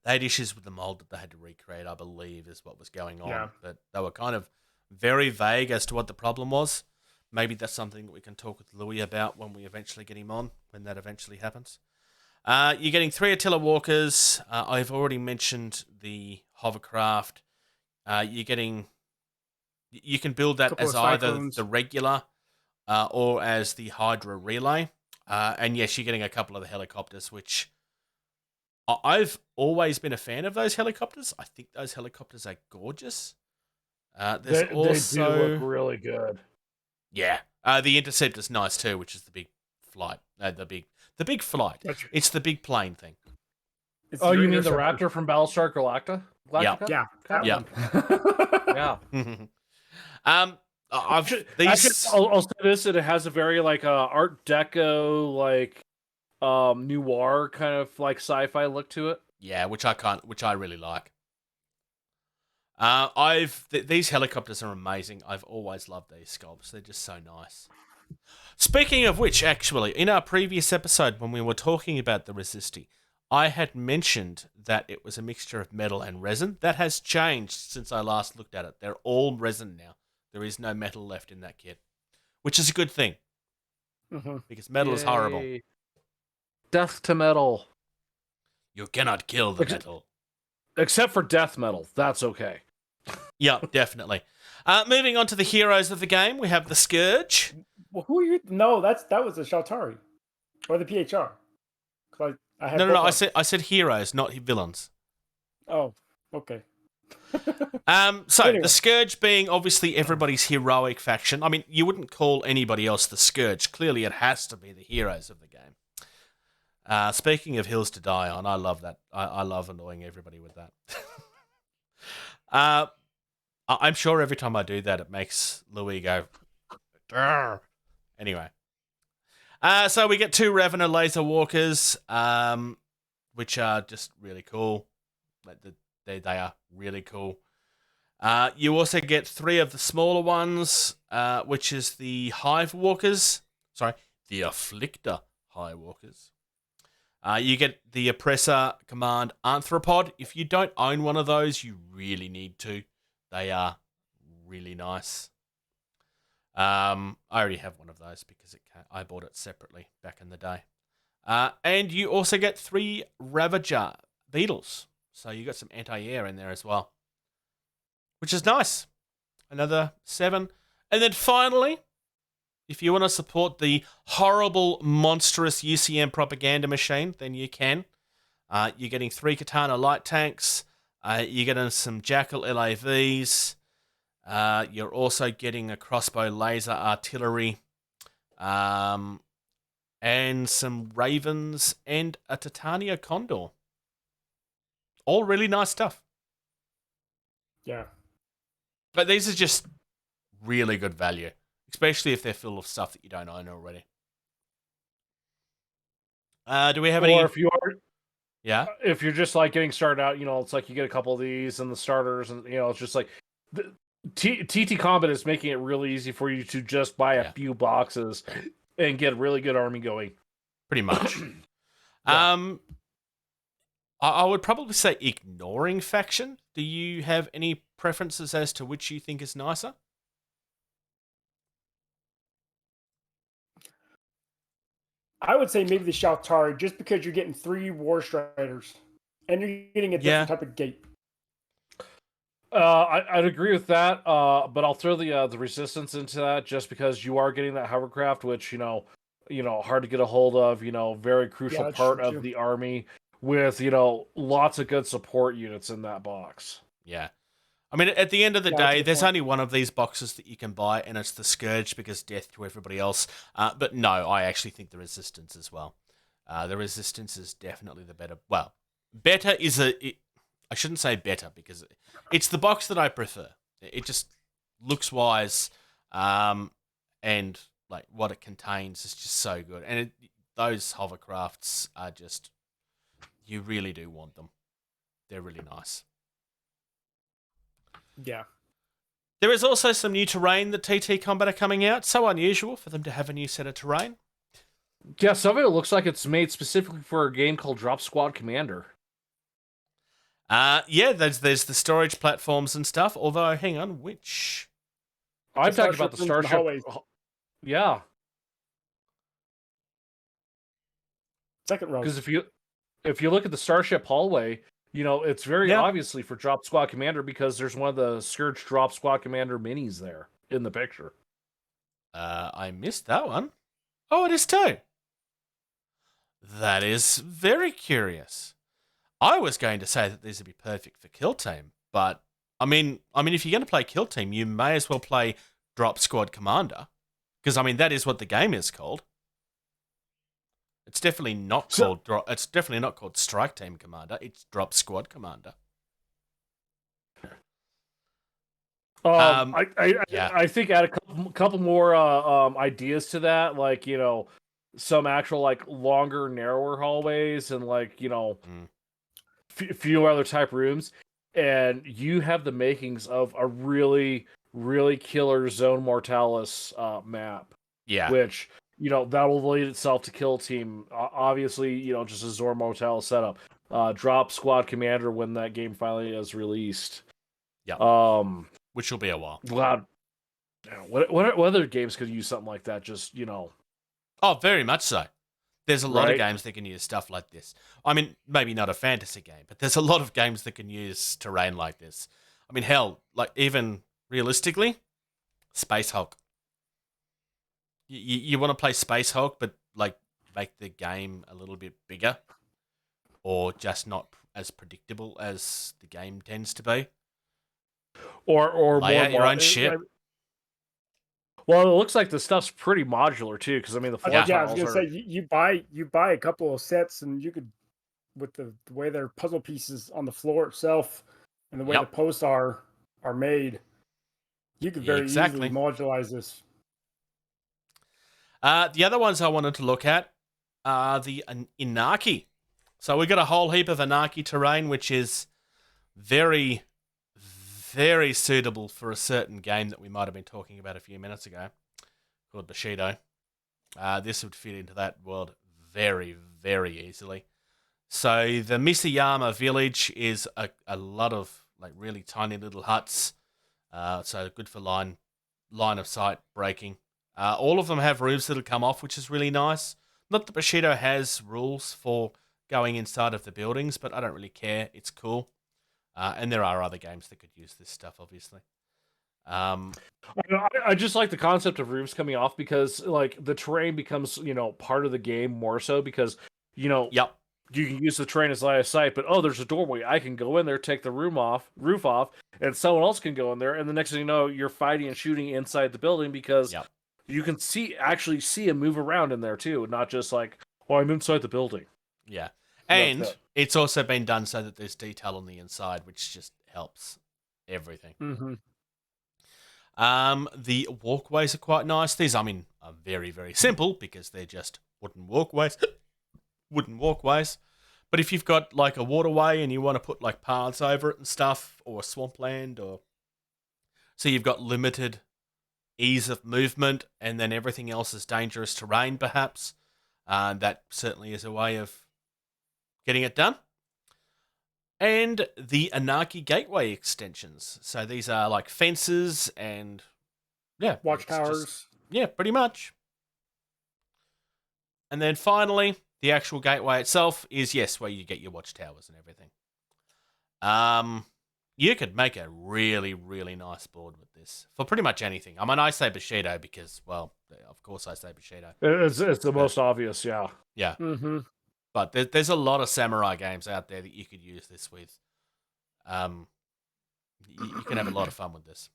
They had issues with the mold that they had to recreate, I believe, is what was going on. Yeah. But they were kind of very vague as to what the problem was. Maybe that's something that we can talk with Louis about when we eventually get him on, when that eventually happens. You're getting 3 Attila Walkers. I've already mentioned the hovercraft. You're getting... You can build that as either the regular or as the Hydra Relay. And yes, you're getting a couple of the helicopters, which I've always been a fan of those helicopters. I think those helicopters are gorgeous. They do look really good. Yeah. The Interceptor's nice too, which is the big flight. The big flight. It's the big plane thing. Oh, you mean the Raptor from Battlestar Galactica? Yeah. Yeah. I'll say this: it has a very like Art Deco, like noir kind of like sci-fi look to it. Yeah, which I really like. These helicopters are amazing. I've always loved these sculpts. They're just so nice. Speaking of which, actually, in our previous episode when we were talking about the Resisti, I had mentioned that it was a mixture of metal and resin. That has changed since I last looked at it. They're all resin now. There is no metal left in that kit, which is a good thing. Mm-hmm. Because metal is horrible. Death to metal. You cannot kill the metal. Except for death metal. That's okay. Yeah, definitely. Moving on to the heroes of the game, we have the Scourge. Well, who are you? No, that was the Shaltari. Or the PHR. No. I said heroes, not villains. Oh, okay. Anyway. The Scourge being obviously everybody's heroic faction. I mean, you wouldn't call anybody else the Scourge. Clearly, it has to be the heroes of the game. Speaking of hills to die on, I love that. I love annoying everybody with that. I'm sure every time I do that, it makes Louis go. Durr. Anyway. So we get 2 Ravener Laser Walkers, which are just really cool. They are really cool. You also get 3 of the smaller ones, which is the Hive Walkers. Sorry, the Afflictor Highwalkers. You get the Oppressor Command Arthropod. If you don't own one of those, you really need to. They are really nice. I already have one of those because I bought it separately back in the day. And you also get 3 Ravager Beetles. So you got some anti-air in there as well, which is nice. Another 7. And then finally, if you want to support the horrible, monstrous UCM propaganda machine, then you can. You're getting 3 Katana light tanks. You're getting some Jackal LAVs. You're also getting a crossbow laser artillery. And some Ravens and a Titania Condor. All really nice stuff. Yeah. But these are just really good value, especially if they're full of stuff that you don't own already. Do we have any? Or if you are, Yeah. if you're just like getting started out, it's like you get a couple of these and the starters, and it's just like TT Combat is making it really easy for you to just buy a few boxes and get a really good army going. Pretty much. Yeah. I would probably say ignoring faction. Do you have any preferences as to which you think is nicer? I would say maybe the Shaltari, just because you're getting 3 War Striders, and you're getting a different type of gate. I'd agree with that, but I'll throw the resistance into that just because you are getting that hovercraft, which hard to get a hold of. Very crucial part of the army with lots of good support units in that box. Yeah. I mean, at the end of the day, there's only one of these boxes that you can buy, and it's the Scourge because death to everybody else. But no, I actually think the Resistance as well. The Resistance is definitely the better. Well, better is I shouldn't say better because it's the box that I prefer. It just looks wise, and like what it contains is just so good. And those hovercrafts are just, you really do want them. They're really nice. Yeah. There is also some new terrain that TT Combat are coming out. So unusual for them to have a new set of terrain. Yeah, some of it looks like it's made specifically for a game called Drop Squad Commander. Yeah, there's the storage platforms and stuff. Although, hang on, which? I'm talking about the Starship. Yeah. Second row. Because if you look at the Starship hallway, it's very obviously for Drop Squad Commander because there's one of the Scourge Drop Squad Commander minis there in the picture. I missed that one. Oh, it is too. That is very curious. I was going to say that these would be perfect for Kill Team, but I mean, if you're going to play Kill Team, you may as well play Drop Squad Commander, because that is what the game is called. It's definitely not called. It's definitely not called Strike Team Commander. It's Drop Squad Commander. I think add a couple more ideas to that, like some actual like longer, narrower hallways, and like few other type rooms, and you have the makings of a really, really killer Zone Mortalis map. Yeah, which. That will lead itself to Kill Team. Obviously, just a Zone Mortalis setup. Drop Squad Commander when that game finally is released. Yeah. Which will be a while. Wow. What other games could use something like that? Just, Oh, very much so. There's a lot of games that can use stuff like this. I mean, maybe not a fantasy game, but there's a lot of games that can use terrain like this. I mean, hell, like even realistically, Space Hulk. You want to play Space Hulk, but like make the game a little bit bigger, or just not as predictable as the game tends to be, or lay out your own shit. Well, it looks like the stuff's pretty modular too, because the floor tiles I was gonna say you buy a couple of sets, and you could, with the way their puzzle pieces on the floor itself, and the way the posts are made, you could very easily modularize this. The other ones I wanted to look at are the Inaki. So we got a whole heap of Inaki terrain, which is very, very suitable for a certain game that we might have been talking about a few minutes ago, called Bushido. This would fit into that world very, very easily. So the Misayama village is a lot of like really tiny little huts. So good for line of sight breaking. All of them have roofs that'll come off, which is really nice. Not that Bushido has rules for going inside of the buildings, but I don't really care. It's cool. And there are other games that could use this stuff, obviously. I just like the concept of roofs coming off because like the terrain becomes, part of the game more so because, Yep. you can use the terrain as line of sight, but there's a doorway. I can go in there, take the roof off, and someone else can go in there, and the next thing you know, you're fighting and shooting inside the building because you can actually see and move around in there too, not just like, I'm inside the building. Yeah. And it's also been done so that there's detail on the inside, which just helps everything. Mm-hmm. The walkways are quite nice. These, are very, very simple because they're just wooden walkways. But if you've got like a waterway and you want to put like paths over it and stuff, or swampland, so you've got limited ease of movement, and then everything else is dangerous terrain, perhaps. That certainly is a way of getting it done. And the Anarchy Gateway extensions. So these are like fences and watchtowers. Pretty much. And then finally, the actual gateway itself is, where you get your watchtowers and everything. You could make a really, really nice board with this for pretty much anything. I say Bushido because, well, of course I say Bushido. It's the most obvious, yeah. Yeah. Mm-hmm. But there's a lot of samurai games out there that you could use this with. You can have a lot of fun with this.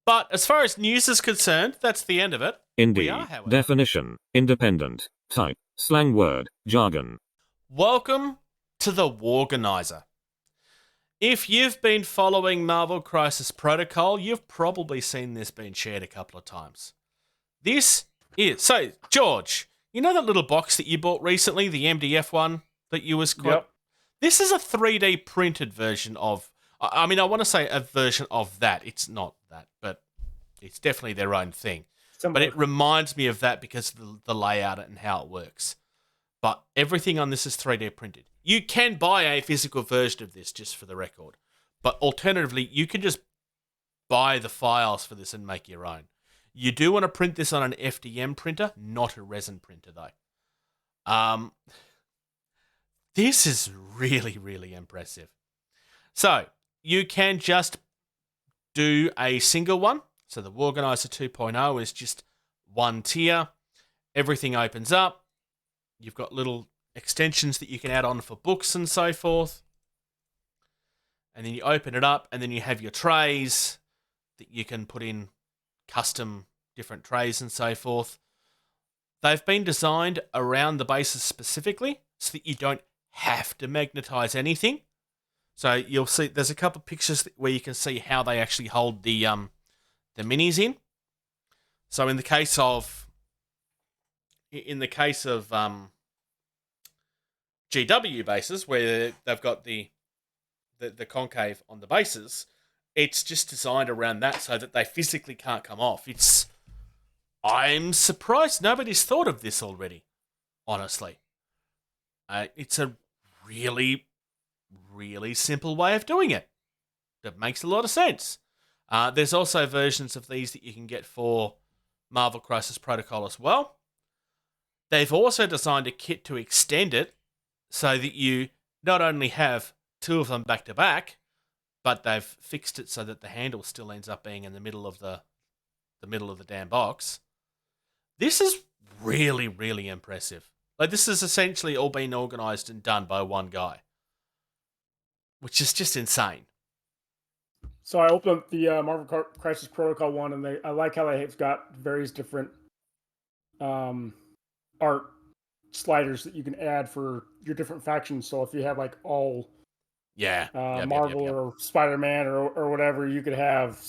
But as far as news is concerned, that's the end of it. Indy. We are, however. Definition. Independent. Type. Slang word. Jargon. Welcome to the War-Ganizer. If you've been following Marvel Crisis Protocol, you've probably seen this being shared a couple of times. This is... So, George, you know that little box that you bought recently, the MDF one that you was quite... Yep. This is a 3D printed version of... I want to say a version of that. It's not that, but it's definitely their own thing. But it reminds me of that because of the layout and how it works. But everything on this is 3D printed. You can buy a physical version of this, just for the record. But alternatively, you can just buy the files for this and make your own. You do want to print this on an FDM printer, not a resin printer, though. This is really, really impressive. So, you can just do a single one. So the War-Ganizer 2.0 is just one tier. Everything opens up. You've got little extensions that you can add on for books and so forth. And then you open it up, and then you have your trays that you can put in custom different trays and so forth. They've been designed around the bases specifically so that you don't have to magnetize anything. So you'll see there's a couple of pictures where you can see how they actually hold the minis in. So in the case of GW bases where they've got the concave on the bases, it's just designed around that so that they physically can't come off. I'm surprised nobody's thought of this already, honestly. It's a really, really simple way of doing it. That makes a lot of sense. There's also versions of these that you can get for Marvel Crisis Protocol as well. They've also designed a kit to extend it so that you not only have two of them back to back, but they've fixed it so that the handle still ends up being in the middle of the middle of the damn box. This is really, really impressive. Like, this has essentially all been organized and done by one guy, which is just insane. So I opened up the Marvel Crisis Protocol one, and I like how they've got various different art sliders that you can add for your different factions. So if you have like all Marvel or Spider-Man or whatever, you could have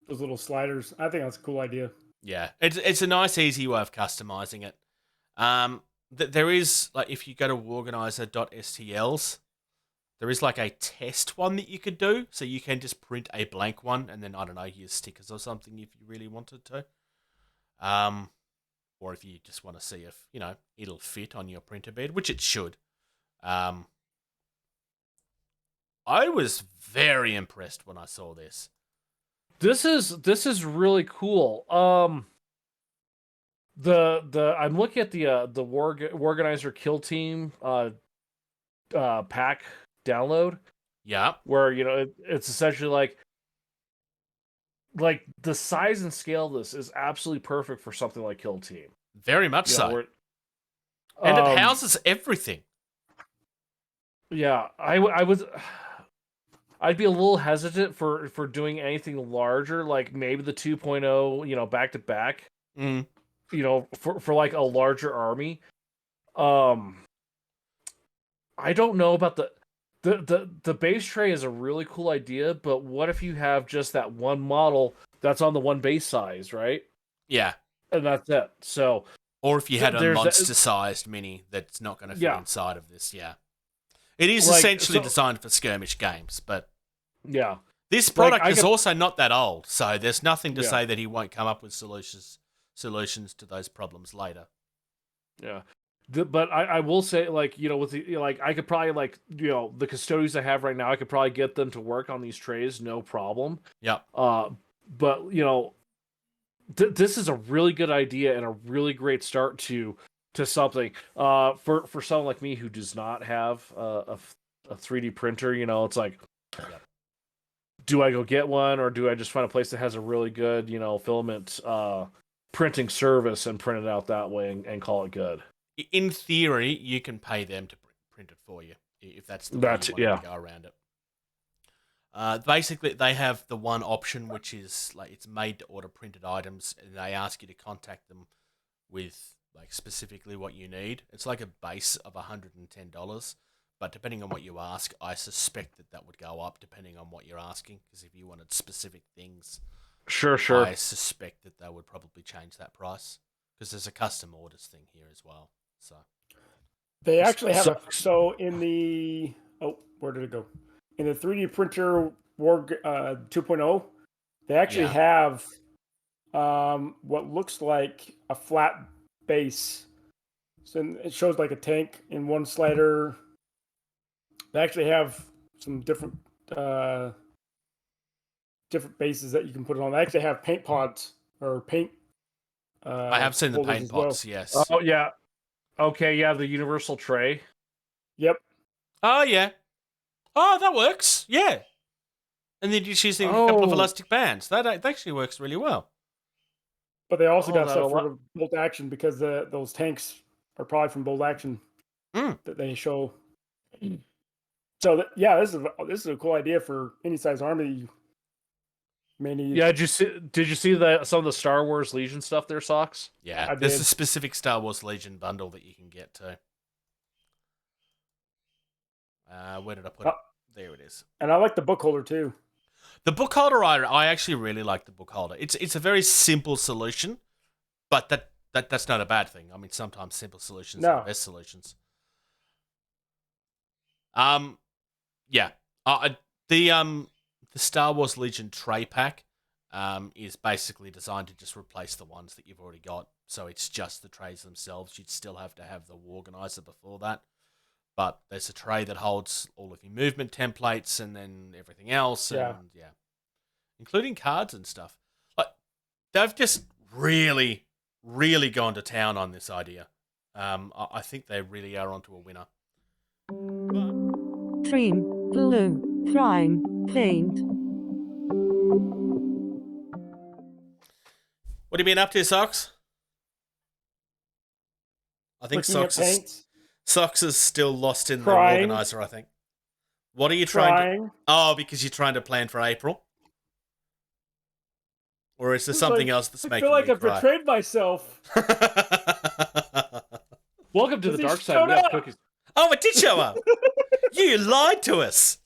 those little sliders. I think that's a cool idea. Yeah, it's a nice, easy way of customizing it. There is, like, if you go to War-Ganizer.stls, there is like a test one that you could do. So you can just print a blank one and then, I don't know, use stickers or something if you really wanted to. Or if you just want to see if, it'll fit on your printer bed, which it should. I was very impressed when I saw this. This is really cool. I'm looking at the War-Ganizer Kill Team pack download. Yeah. Where it's essentially like the size and scale of this is absolutely perfect for something like Kill Team. Very much so. And it houses everything. Yeah, I'd be a little hesitant for doing anything larger, like maybe the 2.0, back to back. For like a larger army. I don't know about the base tray is a really cool idea, but what if you have just that one model that's on the one base size, right? Yeah. And that's it. So, or if you had a monster-sized mini that's not going to fit inside of this, yeah. It is essentially designed for skirmish games, but yeah, this product is also not that old, so there's nothing to say that he won't come up with solutions to those problems later. Yeah. But I will say, with the, I could probably, the custodians I have right now, I could probably get them to work on these trays, no problem. Yep. But, this is a really good idea and a really great start to something. For someone like me who does not have a 3D printer, it's like, do I go get one, or do I just find a place that has a really good, filament printing service and print it out that way and call it good? In theory, you can pay them to print it for you, if that's the way you want to go around it. Basically, they have the one option, which is it's made to order printed items, and they ask you to contact them with specifically what you need. It's like a base of $110, but depending on what you ask, I suspect that would go up depending on what you're asking. Because if you wanted specific things, sure, I suspect that they would probably change that price, because there's a custom orders thing here as well. So they actually have in the where did it go? In the 3D printer War 2.0, they actually have what looks like a flat base. So it shows like a tank in one slider. They actually have some different bases that you can put it on. They actually have paint pods or paint. I have seen the paint pots, yes. Oh, yeah. Okay, yeah, the universal tray. Yep. Oh, yeah. Oh, that works. Yeah. And then you're just using a couple of elastic bands. That actually works really well. But they also got stuff for bolt action, because those tanks are probably from bolt action that they show. So, this is a cool idea for any size army you may need. Yeah, did you see some of the Star Wars Legion stuff there, Socks? Yeah, there's a specific Star Wars Legion bundle that you can get too. Where did I put it? There it is. And I like the book holder too. The book holder, I actually really like the book holder. It's a very simple solution, but that's not a bad thing. I mean, sometimes simple solutions are the best solutions. The Star Wars Legion tray pack is basically designed to just replace the ones that you've already got. So it's just the trays themselves. You'd still have to have the War-Ganizer before that. But there's a tray that holds all of your movement templates and then everything else. And, including cards and stuff. They've just really, really gone to town on this idea. I think they really are onto a winner. Trim, glue, prime, paint. What have you been up to, Socks? I think Socks is still lost in the War-Ganizer, I think. What are you trying to... Oh, because you're trying to plan for April? Or is there something else that's making you cry? I feel like I've betrayed myself. Welcome to the dark side. We have cookies. Oh, it did show up. You lied to us.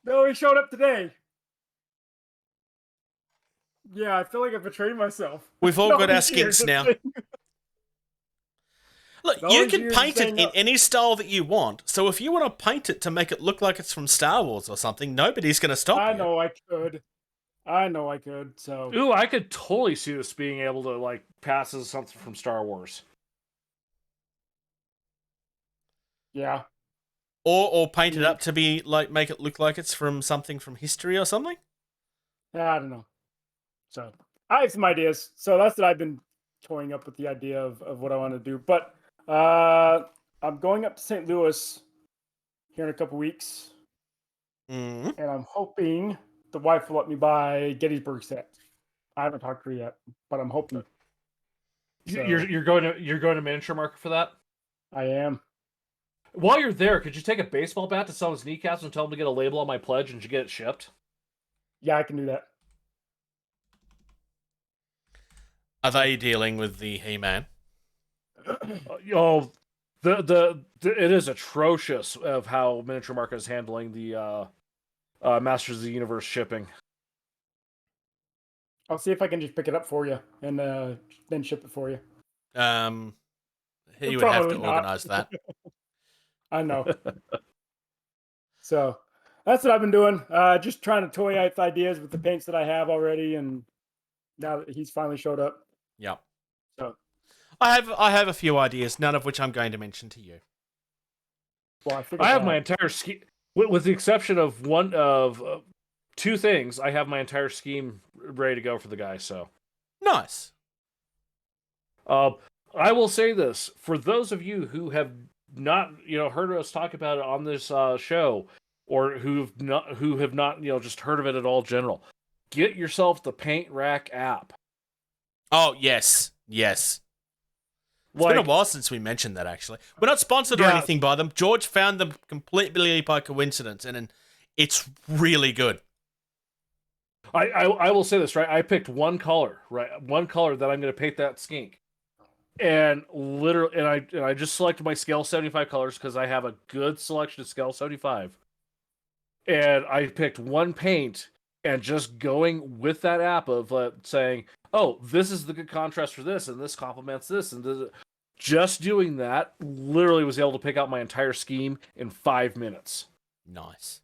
No, he showed up today. Yeah, I feel like I've betrayed myself. We've all got our skinks now. Look, you can paint it in any style that you want. So if you want to paint it to make it look like it's from Star Wars or something, nobody's going to stop you. I know I could. I know I could. So Ooh, I could totally see this being able to like pass as something from Star Wars. yeah, Or paint it up to be like make it look like it's from something from history or something. I don't know. So I have some ideas. So that's what I've been toying up with the idea of what I want to do. But I'm going up to St. Louis here in a couple weeks, Mm. and I'm hoping the wife will let me buy Gettysburg set. I haven't talked to her yet, but I'm hoping. So, You're going to Miniature Market for that? I am. While you're there, could you take a baseball bat to someone's kneecaps and tell them to get a label on my pledge and you get it shipped? Yeah, I can do that. Are they dealing with the He-Man? Oh, it is atrocious of how Miniature Market is handling the Masters of the Universe shipping. I'll see if I can just pick it up for you and then ship it for you. He would have to Probably not. organise that. I know. So that's what I've been doing. Just trying to toy out ideas with the paints that I have already, and now that he's finally showed up. Yeah. So I have a few ideas, none of which I'm going to mention to you. well, I have my entire scheme, with the exception of one of two things. I have my entire scheme ready to go for the guy. So Nice. I will say this for those of you who have not, heard us talk about it on this show, or who have not, just heard of it at all. General, get yourself the Paint Rack app. Oh yes. It's been a while since we mentioned that. Actually, we're not sponsored or anything by them. George found them completely by coincidence, and it's really good. I will say this, right? I picked one color that I'm going to paint that skink. And literally, and I just selected my scale 75 colors because I have a good selection of scale 75. And I picked one paint, and just going with that app of saying, "Oh, this is the good contrast for this, and this complements this," and just doing that, literally was able to pick out my entire scheme in 5 minutes. Nice.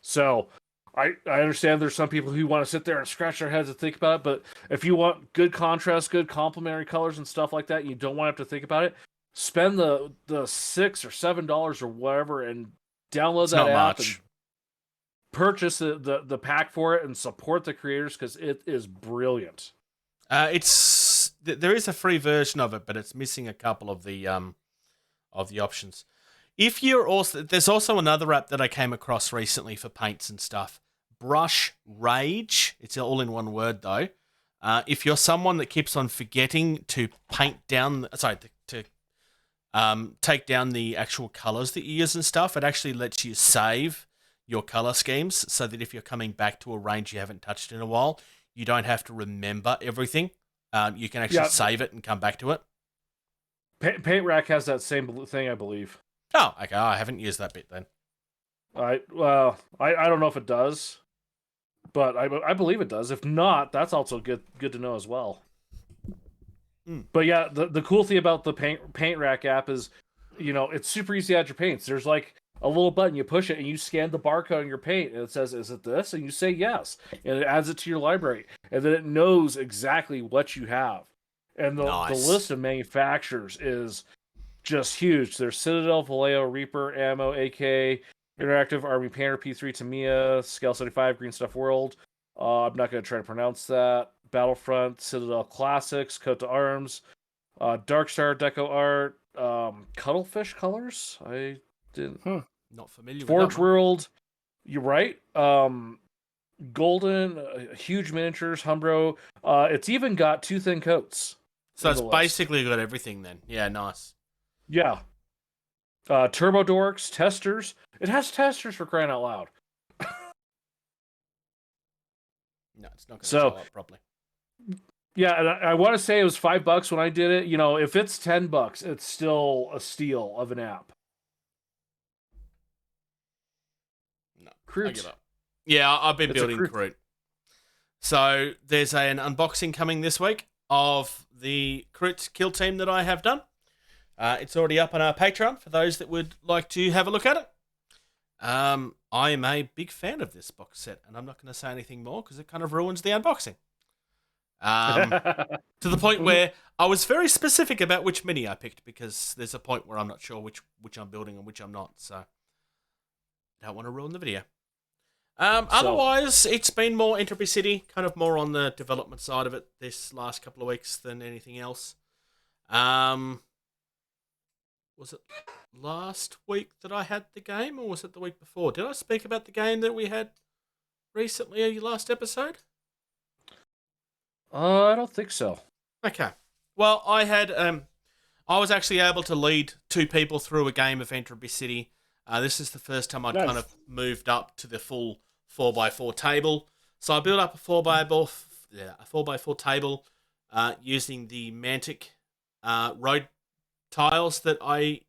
So I understand there's some people who want to sit there and scratch their heads and think about it, but if you want good contrast, good complementary colors and stuff like that, you don't want to have to think about it, spend the $6 or $7 or whatever and download that app and purchase the pack for it and support the creators because it is brilliant. There is a free version of it, but it's missing a couple of the options. If you're also, there's also another app that I came across recently for paints and stuff. Brush Rage. It's all in one word though. If you're someone that keeps on forgetting to take down the actual colors that you use and stuff, it actually lets you save your color schemes so that if you're coming back to a range you haven't touched in a while, you don't have to remember everything. You can actually save it and come back to it. Paint Rack has that same thing, I believe. Oh, okay. I haven't used that bit then. I don't know if it does, but I believe it does. If not, that's also good to know as well. But yeah, the cool thing about the Paint Rack app is, it's super easy to add your paints. There's like a little button, you push it and you scan the barcode on your paint and it says, "Is it this?" And you say yes, and it adds it to your library, and then it knows exactly what you have. And the list of manufacturers is just huge. There's Citadel, Vallejo, Reaper, Ammo, AK, Interactive, Army Painter, P3, Tamiya, Scale 75, Green Stuff World. I'm not going to try to pronounce that. Battlefront, Citadel Classics, Coat to Arms, Darkstar, Deco Art, Cuttlefish Colors. I didn't. Not familiar with Forge that one. World. You're right. Golden, Huge Miniatures, Humbro. It's even got 2 thin coats. So it's basically got everything then. Yeah, nice. Yeah. Turbo Dorks, testers. It has testers, for crying out loud. No, it's not going to show up properly. Yeah, and I want to say it was $5 when I did it. If it's $10, it's still a steal of an app. No, Crute. I give up. Yeah, I've been building Crute. So there's an unboxing coming this week of the Crute kill team that I have done. It's already up on our Patreon for those that would like to have a look at it. I am a big fan of this box set, and I'm not going to say anything more because it kind of ruins the unboxing. To the point where I was very specific about which mini I picked because there's a point where I'm not sure which I'm building and which I'm not, so I don't want to ruin the video. Otherwise, it's been more Entropy City, kind of more on the development side of it this last couple of weeks than anything else. Was it last week that I had the game, or was it the week before? Did I speak about the game that we had recently, last episode? I don't think so. Okay. Well, I was actually able to lead 2 people through a game of Entropy City. This is the first time I'd kind of moved up to the full 4x4 table. So I built up a 4x4 table using the Mantic road tiles that I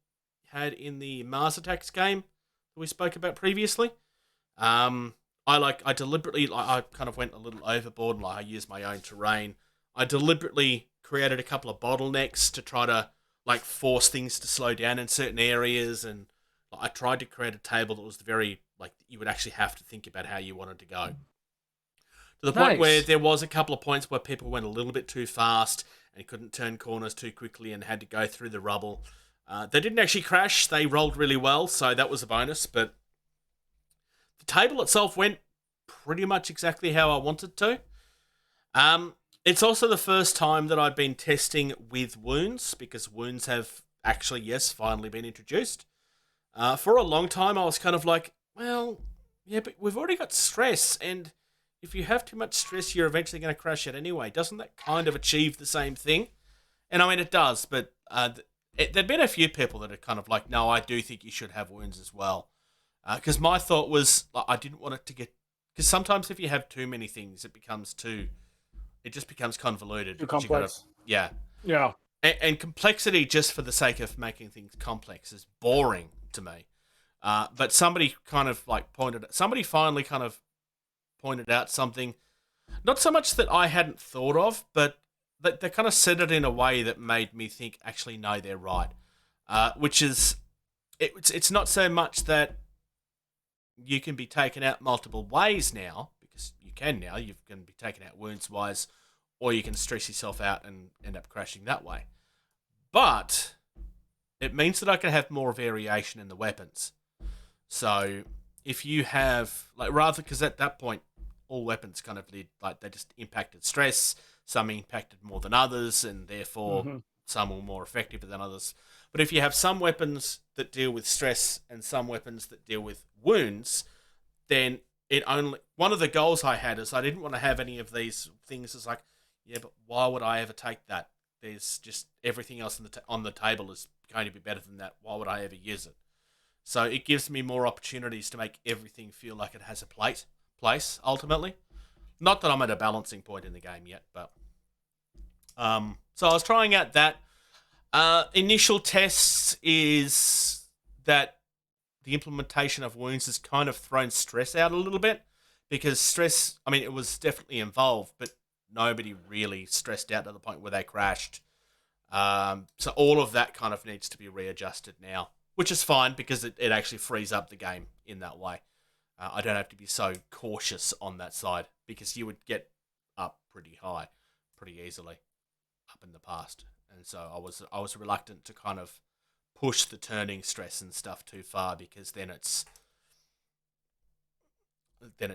had in the Mars Attacks game that we spoke about previously. I deliberately I kind of went a little overboard and I used my own terrain. I deliberately created a couple of bottlenecks to try to force things to slow down in certain areas, and I tried to create a table that was very you would actually have to think about how you wanted to go. To the point where there was a couple of points where people went a little bit too fast and couldn't turn corners too quickly and had to go through the rubble. They didn't actually crash. They rolled really well, so that was a bonus. But the table itself went pretty much exactly how I wanted to. It's also the first time that I've been testing with wounds, because wounds have actually, finally been introduced. For a long time, I was kind of like, well, yeah, but we've already got stress, and if you have too much stress, you're eventually going to crash it anyway. Doesn't that kind of achieve the same thing? And I mean, it does, but there'd been a few people that are kind of like, no, I do think you should have wounds as well. Because my thought was, I didn't want it to get... Because sometimes if you have too many things, it just becomes convoluted. Too complex. Yeah. And complexity, just for the sake of making things complex, is boring to me. But somebody kind of finally kind of pointed out something, not so much that I hadn't thought of, but they kind of said it in a way that made me think, actually, no, they're right. Which is, it's not so much that you can be taken out multiple ways now, because you can now. You can be taken out wounds-wise, or you can stress yourself out and end up crashing that way. But it means that I can have more variation in the weapons. So if you have, because at that point, all weapons kind of did, they just impacted stress. Some impacted more than others, and therefore some were more effective than others. But if you have some weapons that deal with stress and some weapons that deal with wounds, then one of the goals I had is I didn't want to have any of these things. It's like, yeah, but why would I ever take that? There's just everything else on the table is going to be better than that. Why would I ever use it? So it gives me more opportunities to make everything feel like it has a place, ultimately. Not that I'm at a balancing point in the game yet, but... So I was trying out that. Initial tests is that the implementation of wounds has kind of thrown stress out a little bit, because stress, I mean, it was definitely involved, but nobody really stressed out to the point where they crashed. So all of that kind of needs to be readjusted now, which is fine because it actually frees up the game in that way. I don't have to be so cautious on that side, because you would get up pretty high pretty easily up in the past. And so I was reluctant to kind of push the turning stress and stuff too far, because then it's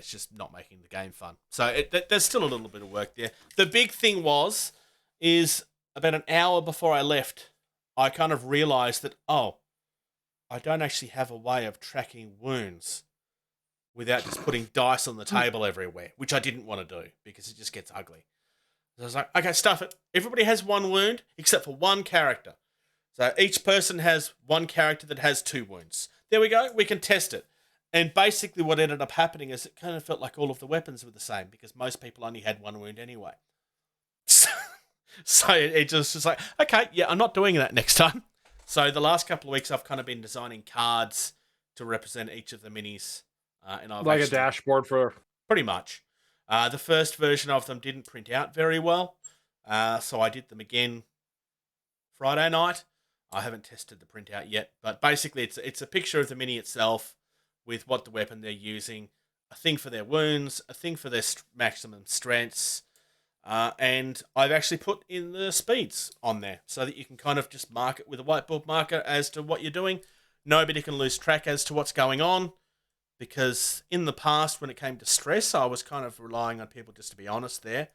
just not making the game fun. So there's still a little bit of work there. The big thing is about an hour before I left, I kind of realized that, I don't actually have a way of tracking wounds without just putting dice on the table everywhere, which I didn't want to do because it just gets ugly. So I was like, okay, stuff it. Everybody has one wound except for one character. So each person has one character that has 2 wounds. There we go. We can test it. And basically what ended up happening is it kind of felt like all of the weapons were the same, because most people only had 1 wound anyway. So it just like, okay, yeah, I'm not doing that next time. So the last couple of weeks I've kind of been designing cards to represent each of the minis. And I've a dashboard for... Pretty much. The first version of them didn't print out very well, so I did them again Friday night. I haven't tested the printout yet, but basically it's a picture of the mini itself with what the weapon they're using, a thing for their wounds, a thing for their maximum strengths, and I've actually put in the speeds on there so that you can kind of just mark it with a whiteboard marker as to what you're doing. Nobody can lose track as to what's going on, because in the past, when it came to stress, I was kind of relying on people just to be honest there,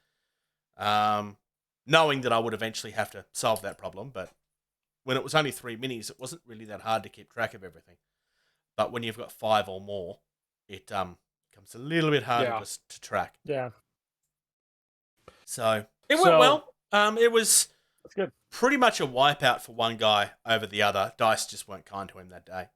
knowing that I would eventually have to solve that problem. But when it was only 3 minis, it wasn't really that hard to keep track of everything. But when you've got 5 or more, it becomes a little bit harder to track. Yeah. So it went well. It was That's good. pretty much a wipeout for one guy over the other. Dice just weren't kind to him that day.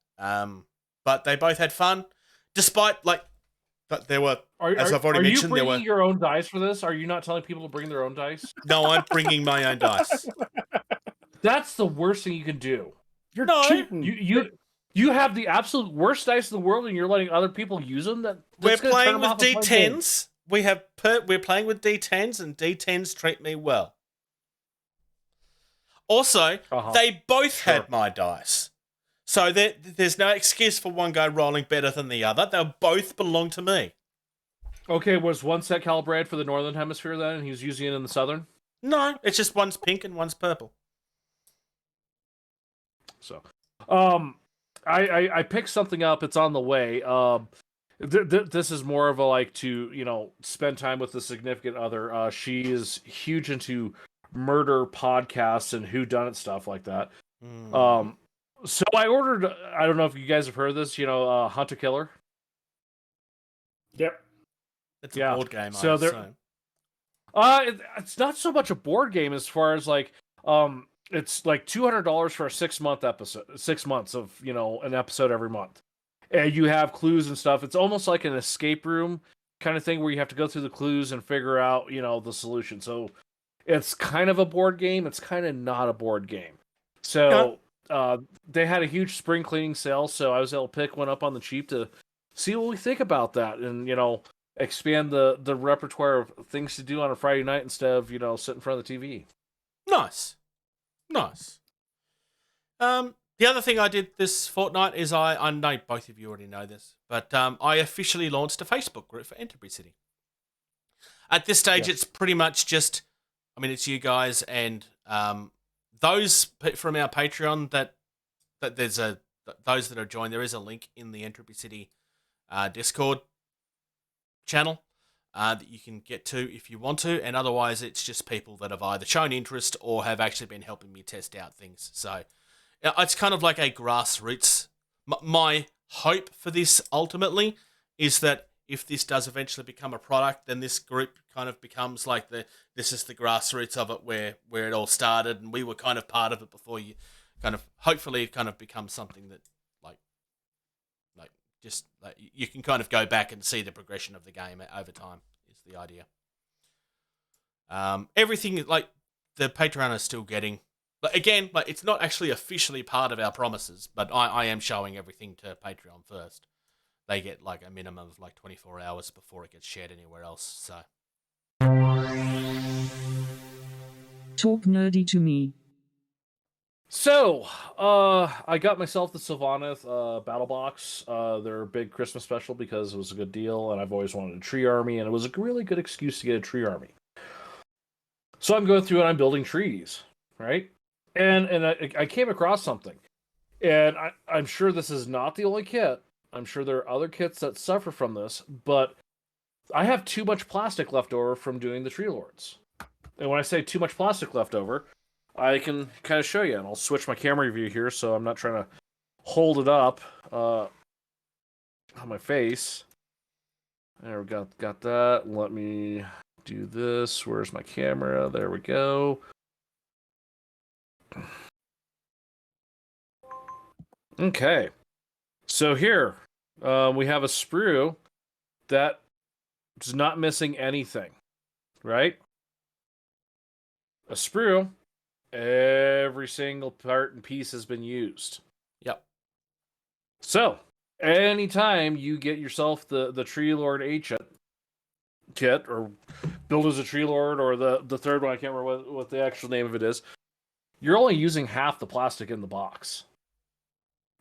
But they both had fun, despite that there were, as I've already mentioned, there were. Are you bringing your own dice for this? Are you not telling people to bring their own dice? No, I'm bringing my own dice. That's the worst thing you can do. You're No. cheating. You have the absolute worst dice in the world, and you're letting other people use them. We're playing with D10s. We're playing with D10s, and D10s treat me well. Also, they both had my dice. So there's no excuse for one guy rolling better than the other. They both belong to me. Okay, was one set calibrated for the northern hemisphere then, and he was using it in the southern? No, it's just one's pink and one's purple. So, I picked something up. It's on the way. This is more of a to spend time with a significant other. She is huge into murder podcasts and whodunit stuff like that. So I ordered. I don't know if you guys have heard of this. Hunt a Killer. Yep. It's a board game. So it's not so much a board game as far as it's like $200 for a 6-month episode, 6 months of an episode every month, and you have clues and stuff. It's almost like an escape room kind of thing where you have to go through the clues and figure out the solution. So it's kind of a board game. It's kind of not a board game. So they had a huge spring cleaning sale, so I was able to pick one up on the cheap to see what we think about that, and expand the repertoire of things to do on a Friday night instead of sit in front of the TV. Nice. The other thing I did this fortnight is I know both of you already know this, but I officially launched a Facebook group for Enterprise City. At this stage, It's pretty much just, it's you guys and those from our Patreon that there's those that are joined. There is a link in the Entropy City Discord channel that you can get to if you want to, and otherwise it's just people that have either shown interest or have actually been helping me test out things. So it's kind of like a grassroots. My hope for this ultimately is that if this does eventually become a product, then this group kind of becomes like this is the grassroots of it where it all started, and we were kind of part of it before you kind of, hopefully it kind of becomes something that you can kind of go back and see the progression of the game over time is the idea. Everything the Patreon is still getting, it's not actually officially part of our promises, but I am showing everything to Patreon first. They get a minimum of 24 hours before it gets shared anywhere else. So Talk nerdy to me. So, I got myself the Sylvaneth Battle Box, their big Christmas special, because it was a good deal, and I've always wanted a tree army, and it was a really good excuse to get a tree army. So I'm going through and I'm building trees, right? And I came across something, and I'm sure this is not the only kit. I'm sure there are other kits that suffer from this, but I have too much plastic left over from doing the tree lords. And when I say too much plastic left over, I can kind of show you, and I'll switch my camera view here so I'm not trying to hold it up on my face. There we got that. Let me do this. Where's my camera? There we go. Okay. So here, we have a sprue that is not missing anything, right? A sprue. Every single part and piece has been used. Yep. So, anytime you get yourself the Tree Lord H kit, or build as a Tree Lord, or the third one, I can't remember what the actual name of it is, you're only using half the plastic in the box.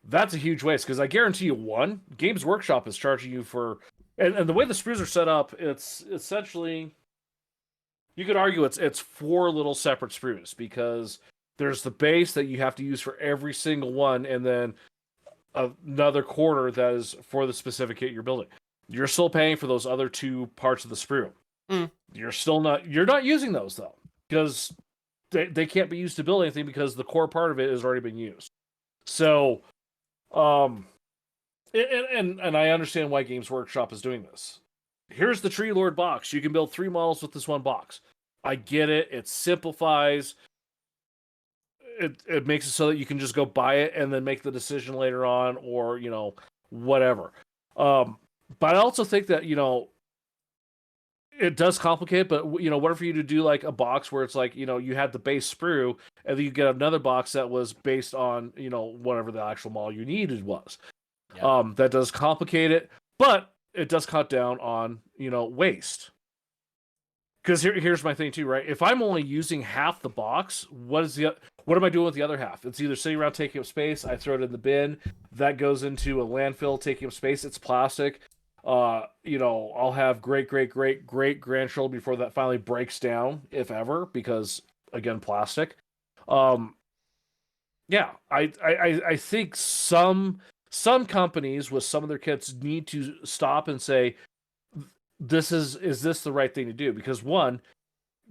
that's a huge waste because I guarantee you, one, Games Workshop is charging you for, and the way the sprues are set up, it's essentially, you could argue it's 4 little separate sprues because there's the base that you have to use for every single one, and then another quarter that is for the specific kit you're building. You're still paying for those other 2 parts of the sprue. You're not using those though, because they can't be used to build anything because the core part of it has already been used. So, and I understand why Games Workshop is doing this. Here's the Tree Lord box. You can build 3 models with this one box. I get it. It simplifies. It makes it so that you can just go buy it and then make the decision later on, or whatever. But I also think that it does complicate. But what if you to do like a box where it's like you had the base sprue and then you get another box that was based on whatever the actual model you needed was. Yeah. That does complicate it, but it does cut down on waste. Because here's my thing too, right? If I'm only using half the box, what am I doing with the other half? It's either sitting around taking up space, I throw it in the bin, that goes into a landfill taking up space, it's plastic. I'll have great grandchildren before that finally breaks down, if ever, because again, plastic. Yeah, I think some companies with some of their kits need to stop and say, is this the right thing to do? Because one,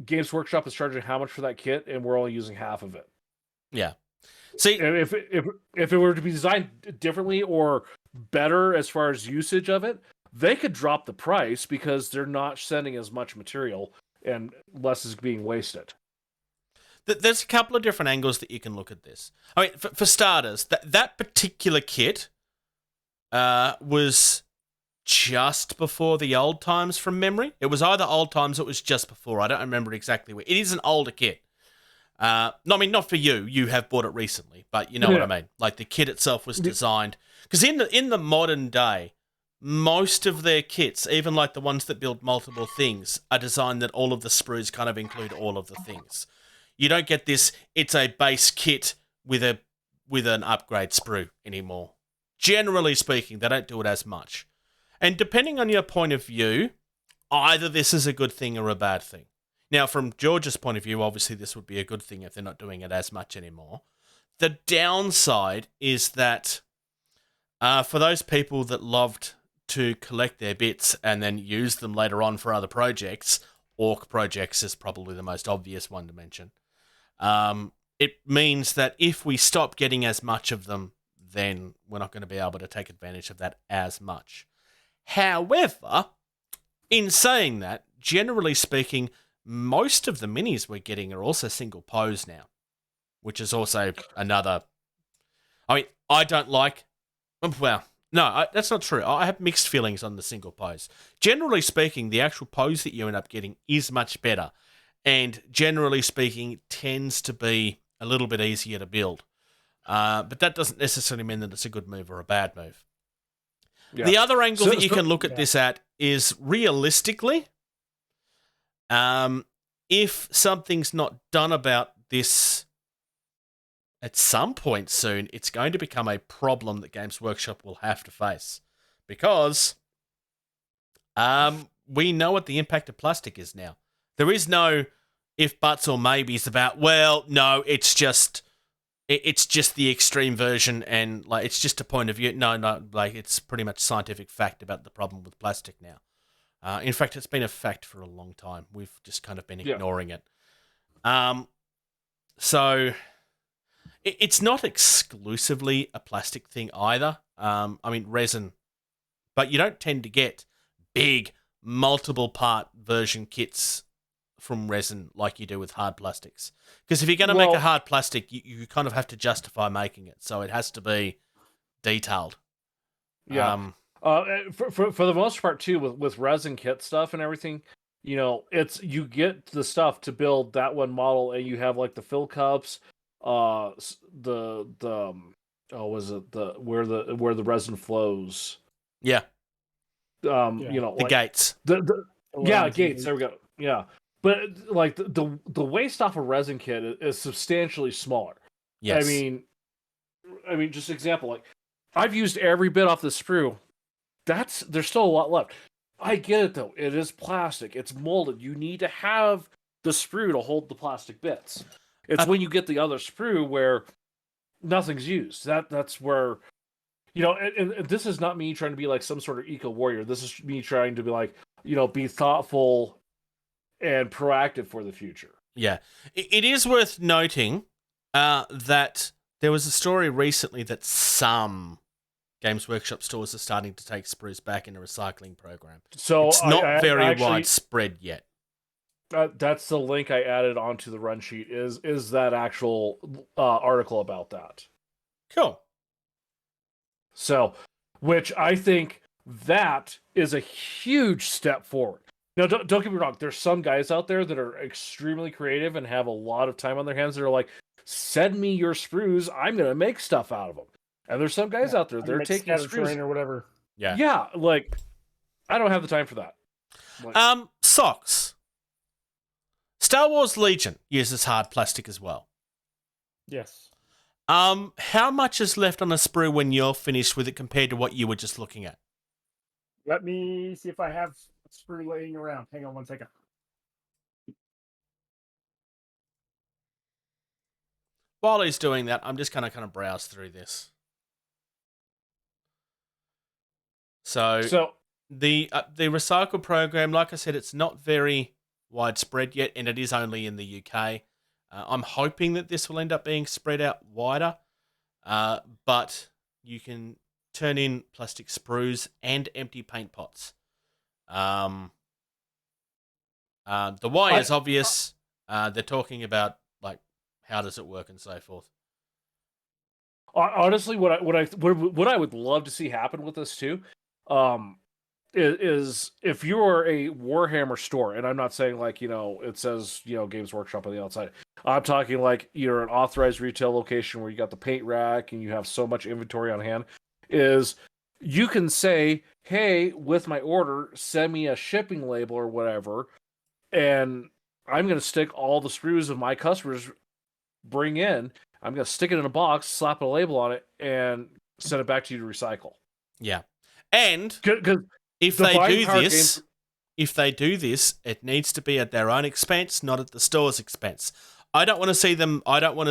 Games Workshop is charging how much for that kit, and we're only using half of it. Yeah. See, if it were to be designed differently or better as far as usage of it, they could drop the price because they're not sending as much material and less is being wasted. There's a couple of different angles that you can look at this. I mean, for starters, that particular kit was just before the old times from memory. It was either old times or it was just before. I don't remember exactly where. It is an older kit. I mean, not for you. You have bought it recently, but you know what I mean. Like the kit itself was designed because in the modern day, most of their kits, even like the ones that build multiple things, are designed that all of the sprues kind of include all of the things. You don't get this. It's a base kit with an upgrade sprue anymore. Generally speaking, they don't do it as much. And depending on your point of view, either this is a good thing or a bad thing. Now, from George's point of view, obviously this would be a good thing if they're not doing it as much anymore. The downside is that for those people that loved to collect their bits and then use them later on for other projects, orc projects is probably the most obvious one to mention. It means that if we stop getting as much of them, then we're not going to be able to take advantage of that as much. However, in saying that, generally speaking, most of the minis we're getting are also single pose now, which is also another... I mean, I don't like... Well, no, that's not true. I have mixed feelings on the single pose. Generally speaking, the actual pose that you end up getting is much better, and generally speaking, tends to be a little bit easier to build. But that doesn't necessarily mean that it's a good move or a bad move. Yeah. The other angle that you can look at this at is realistically, if something's not done about this at some point soon, it's going to become a problem that Games Workshop will have to face. Because we know what the impact of plastic is now. There is no if, buts, or maybes about, well, no, it's just the extreme version and like it's just a point of view. No, like it's pretty much scientific fact about the problem with plastic now. In fact, it's been a fact for a long time. We've just kind of been ignoring it. So it's not exclusively a plastic thing either. I mean, resin, but you don't tend to get big multiple part version kits from resin like you do with hard plastics. Because if you're going to make a hard plastic, you kind of have to justify making it. So it has to be detailed. Yeah. For the most part, too, with resin kit stuff and everything, it's you get the stuff to build that one model, and you have like the fill cups, where the resin flows. Yeah. The gates. Gates. There we go. Yeah. But like the waste off a resin kit is substantially smaller. Yes. I mean, just example, like I've used every bit off the sprue. There's still a lot left. I get it though. It is plastic. It's molded. You need to have the sprue to hold the plastic bits. It's when you get the other sprue where nothing's used. That's where, and this is not me trying to be like some sort of eco warrior. This is me trying to be like, be thoughtful and proactive for the future. Yeah. It is worth noting that there was a story recently that some Games Workshop stores are starting to take sprues back in a recycling program. So it's not very actually, widespread yet. That's the link I added onto the run sheet. Is that actual article about that? Cool. So, which I think that is a huge step forward. Now, don't get me wrong. There's some guys out there that are extremely creative and have a lot of time on their hands that are like, send me your sprues. I'm going to make stuff out of them. And there's some guys out there, they're taking sprues or whatever. Yeah. Yeah, like, I don't have the time for that. Like, socks. Star Wars Legion uses hard plastic as well. Yes. How much is left on a sprue when you're finished with it compared to what you were just looking at? Let me see if I have a sprue laying around. Hang on one second. While he's doing that, I'm just going to kind of browse through this. So the recycle program, like I said, it's not very widespread yet, and it is only in the UK. I'm hoping that this will end up being spread out wider, but you can turn in plastic sprues and empty paint pots. The why is obvious. They're talking about like how does it work and so forth. Honestly, what I would love to see happen with this too, is if you are a Warhammer store, and I'm not saying like it says Games Workshop on the outside. I'm talking like you're an authorized retail location where you got the paint rack and you have so much inventory on hand. Is you can say, hey, with my order, send me a shipping label or whatever, and I'm going to stick all the sprues of my customers bring in. I'm going to stick it in a box, slap a label on it, and send it back to you to recycle. Yeah. And if they do this, it needs to be at their own expense, not at the store's expense. I don't want to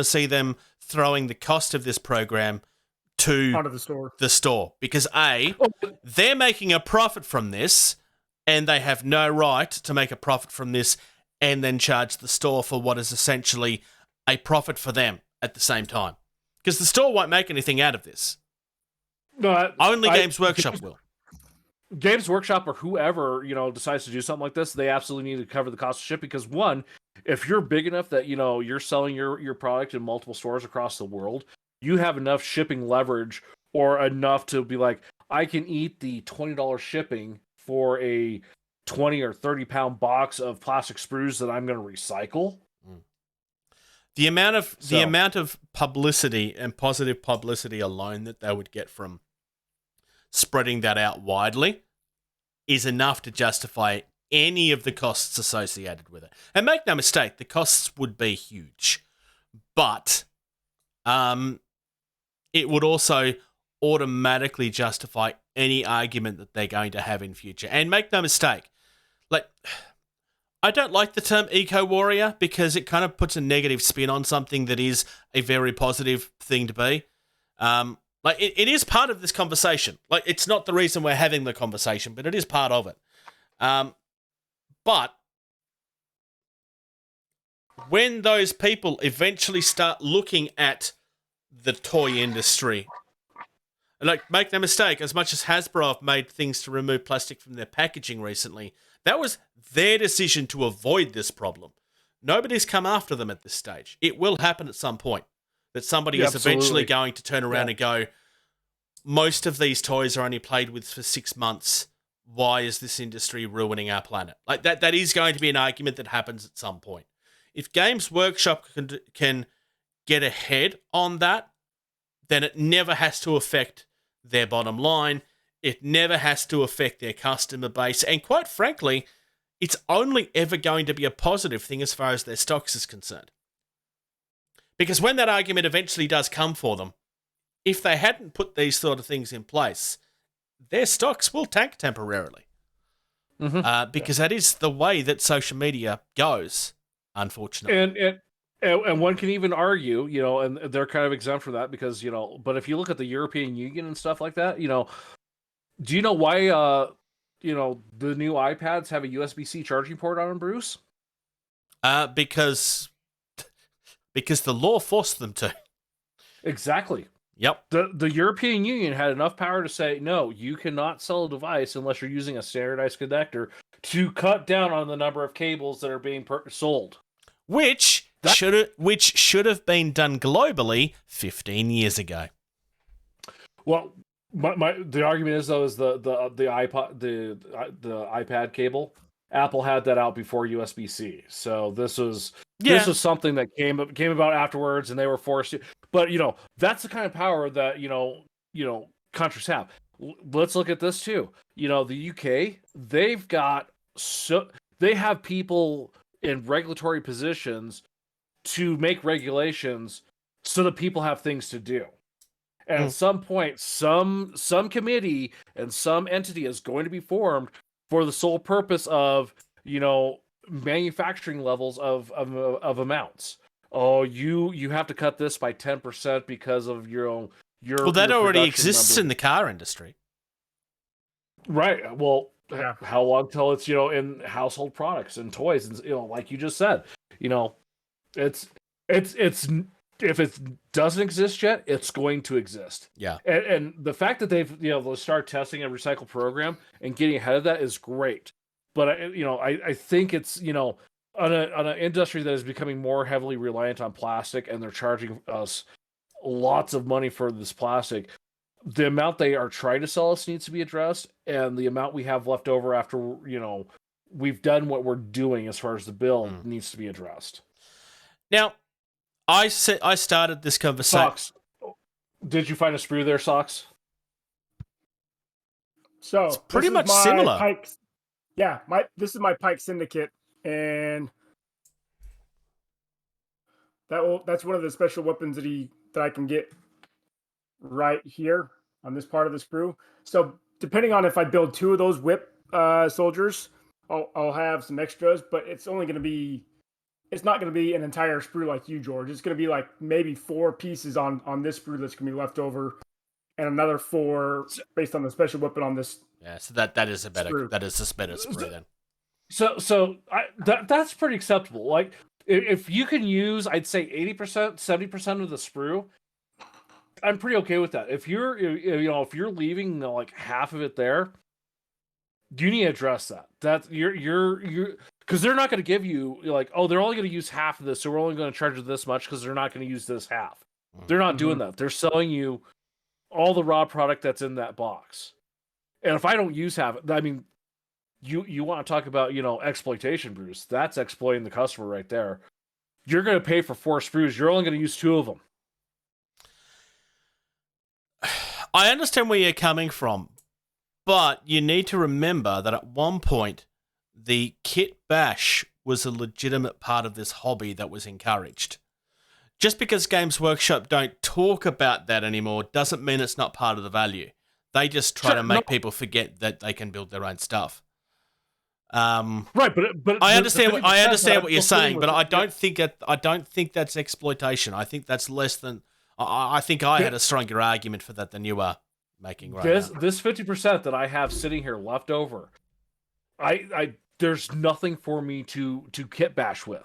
see them throwing the cost of this program to out of the store because they're making a profit from this, and they have no right to make a profit from this and then charge the store for what is essentially a profit for them at the same time, because the store won't make anything out of this. No, only Games Workshop will. Games Workshop or whoever decides to do something like this, they absolutely need to cover the cost of ship, because one, if you're big enough that you're selling your product in multiple stores across the world, you have enough shipping leverage or enough to be like, I can eat the $20 shipping for a 20 or 30 pound box of plastic sprues that I'm going to recycle. The amount of publicity and positive publicity alone that they would get from spreading that out widely is enough to justify any of the costs associated with it. And make no mistake, the costs would be huge, but it would also automatically justify any argument that they're going to have in future. And make no mistake, like, I don't like the term eco-warrior because it kind of puts a negative spin on something that is a very positive thing to be. Like, it is part of this conversation. Like, it's not the reason we're having the conversation, but it is part of it. But when those people eventually start looking at the toy industry, like, make no mistake, as much as Hasbro have made things to remove plastic from their packaging recently, that was their decision to avoid this problem. Nobody's come after them at this stage. It will happen at some point that somebody is eventually going to turn around and go, most of these toys are only played with for 6 months. Why is this industry ruining our planet? Like, that is going to be an argument that happens at some point. If Games Workshop can get ahead on that, then it never has to affect their bottom line. It never has to affect their customer base. And quite frankly, it's only ever going to be a positive thing as far as their stocks is concerned. Because when that argument eventually does come for them, if they hadn't put these sort of things in place, their stocks will tank temporarily. Because that is the way that social media goes, unfortunately. And one can even argue, and they're kind of exempt from that because, but if you look at the European Union and stuff like that, do you know why, the new iPads have a USB-C charging port on them, Bruce? Because the law forced them to. Exactly. Yep. The European Union had enough power to say, no, you cannot sell a device unless you're using a standardized connector to cut down on the number of cables that are being sold. Which should have been done globally 15 years ago. Well, the argument is though is the iPad cable. Apple had that out before USB-C, so this was something that came about afterwards, and they were forced to. But that's the kind of power that countries have. Let's look at this too. The UK, they have people in regulatory positions to make regulations so that people have things to do. And at some point, some committee and some entity is going to be formed for the sole purpose of, manufacturing levels of amounts. Oh, you have to cut this by 10% because of your Well, that already exists number. in the car industry. Right. Well, Yeah. how long till it's, in household products and toys and, like you just said, it's if it doesn't exist yet, it's going to exist. Yeah. And the fact that they've, they'll start testing a recycle program and getting ahead of that is great. But I think it's, on an industry that is becoming more heavily reliant on plastic, and they're charging us lots of money for this plastic. The amount they are trying to sell us needs to be addressed, and the amount we have left over after, we've done what we're doing as far as the bill needs to be addressed. Now, I started this conversation. Socks. Did you find a sprue there, Socks? So it's pretty much similar. This is my Pike Syndicate, and that's one of the special weapons that I can get right here on this part of the sprue. So depending on if I build 2 of those whip soldiers, I'll have some extras, but it's not going to be an entire sprue like you, George. It's going to be like maybe 4 pieces on this sprue that's going to be left over, and another 4 based on the special weapon on this. Yeah, so that is a better sprue. That is a better sprue then. So that's pretty acceptable. Like if you can use, I'd say 80%, 70% of the sprue, I'm pretty okay with that. If you're leaving like half of it there, you need to address that. That's you're because they're not going to give you like, oh, they're only going to use half of this, so we're only going to charge you this much because they're not going to use this half. They're not doing that. They're selling you all the raw product that's in that box. And if I don't use half, I mean, you want to talk about exploitation, Bruce? That's exploiting the customer right there. You're going to pay for 4 sprues. You're only going to use 2 of them. I understand where you're coming from, but you need to remember that at one point, the kit bash was a legitimate part of this hobby that was encouraged. Just because Games Workshop don't talk about that anymore doesn't mean it's not part of the value. They just try to make people forget that they can build their own stuff. Right, but I understand what you're saying, but I don't think that's exploitation. I think that's less than. I think I had a stronger argument for that than you are making right now. This 50% that I have sitting here left over, there's nothing for me to kit bash with.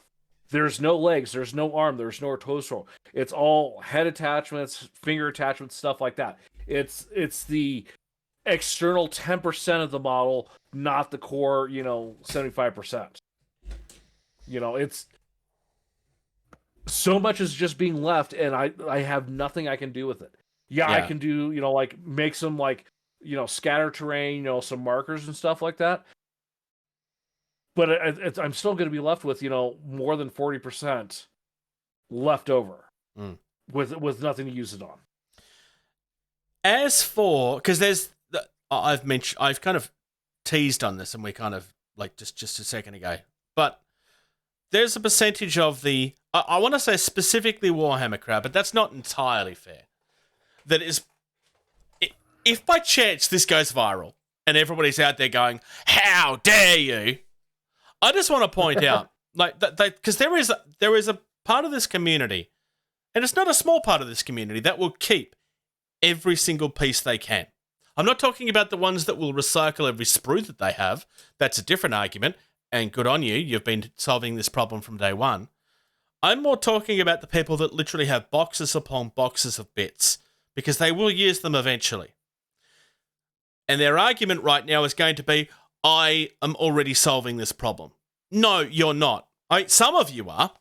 There's no legs, there's no arm, there's no torso. It's all head attachments, finger attachments, stuff like that. It's the external 10% of the model, not the core, 75%. It's so much is just being left, and I have nothing I can do with it. Yeah. I can do, like make some like, scatter terrain, some markers and stuff like that. But I'm still going to be left with, more than 40% left over with nothing to use it on. As for, because I've kind of teased on this, and we kind of like just a second ago, but there's a percentage of the, I want to say specifically Warhammer crowd, but that's not entirely fair. that is, if by chance this goes viral and everybody's out there going, "How dare you?" I just want to point out, like, because there is a part of this community, and it's not a small part of this community, that will keep every single piece they can. I'm not talking about the ones that will recycle every sprue that they have. That's a different argument, and good on you. You've been solving this problem from day one. I'm more talking about the people that literally have boxes upon boxes of bits, because they will use them eventually. And their argument right now is going to be, I am already solving this problem. No, you're not. Some of you are.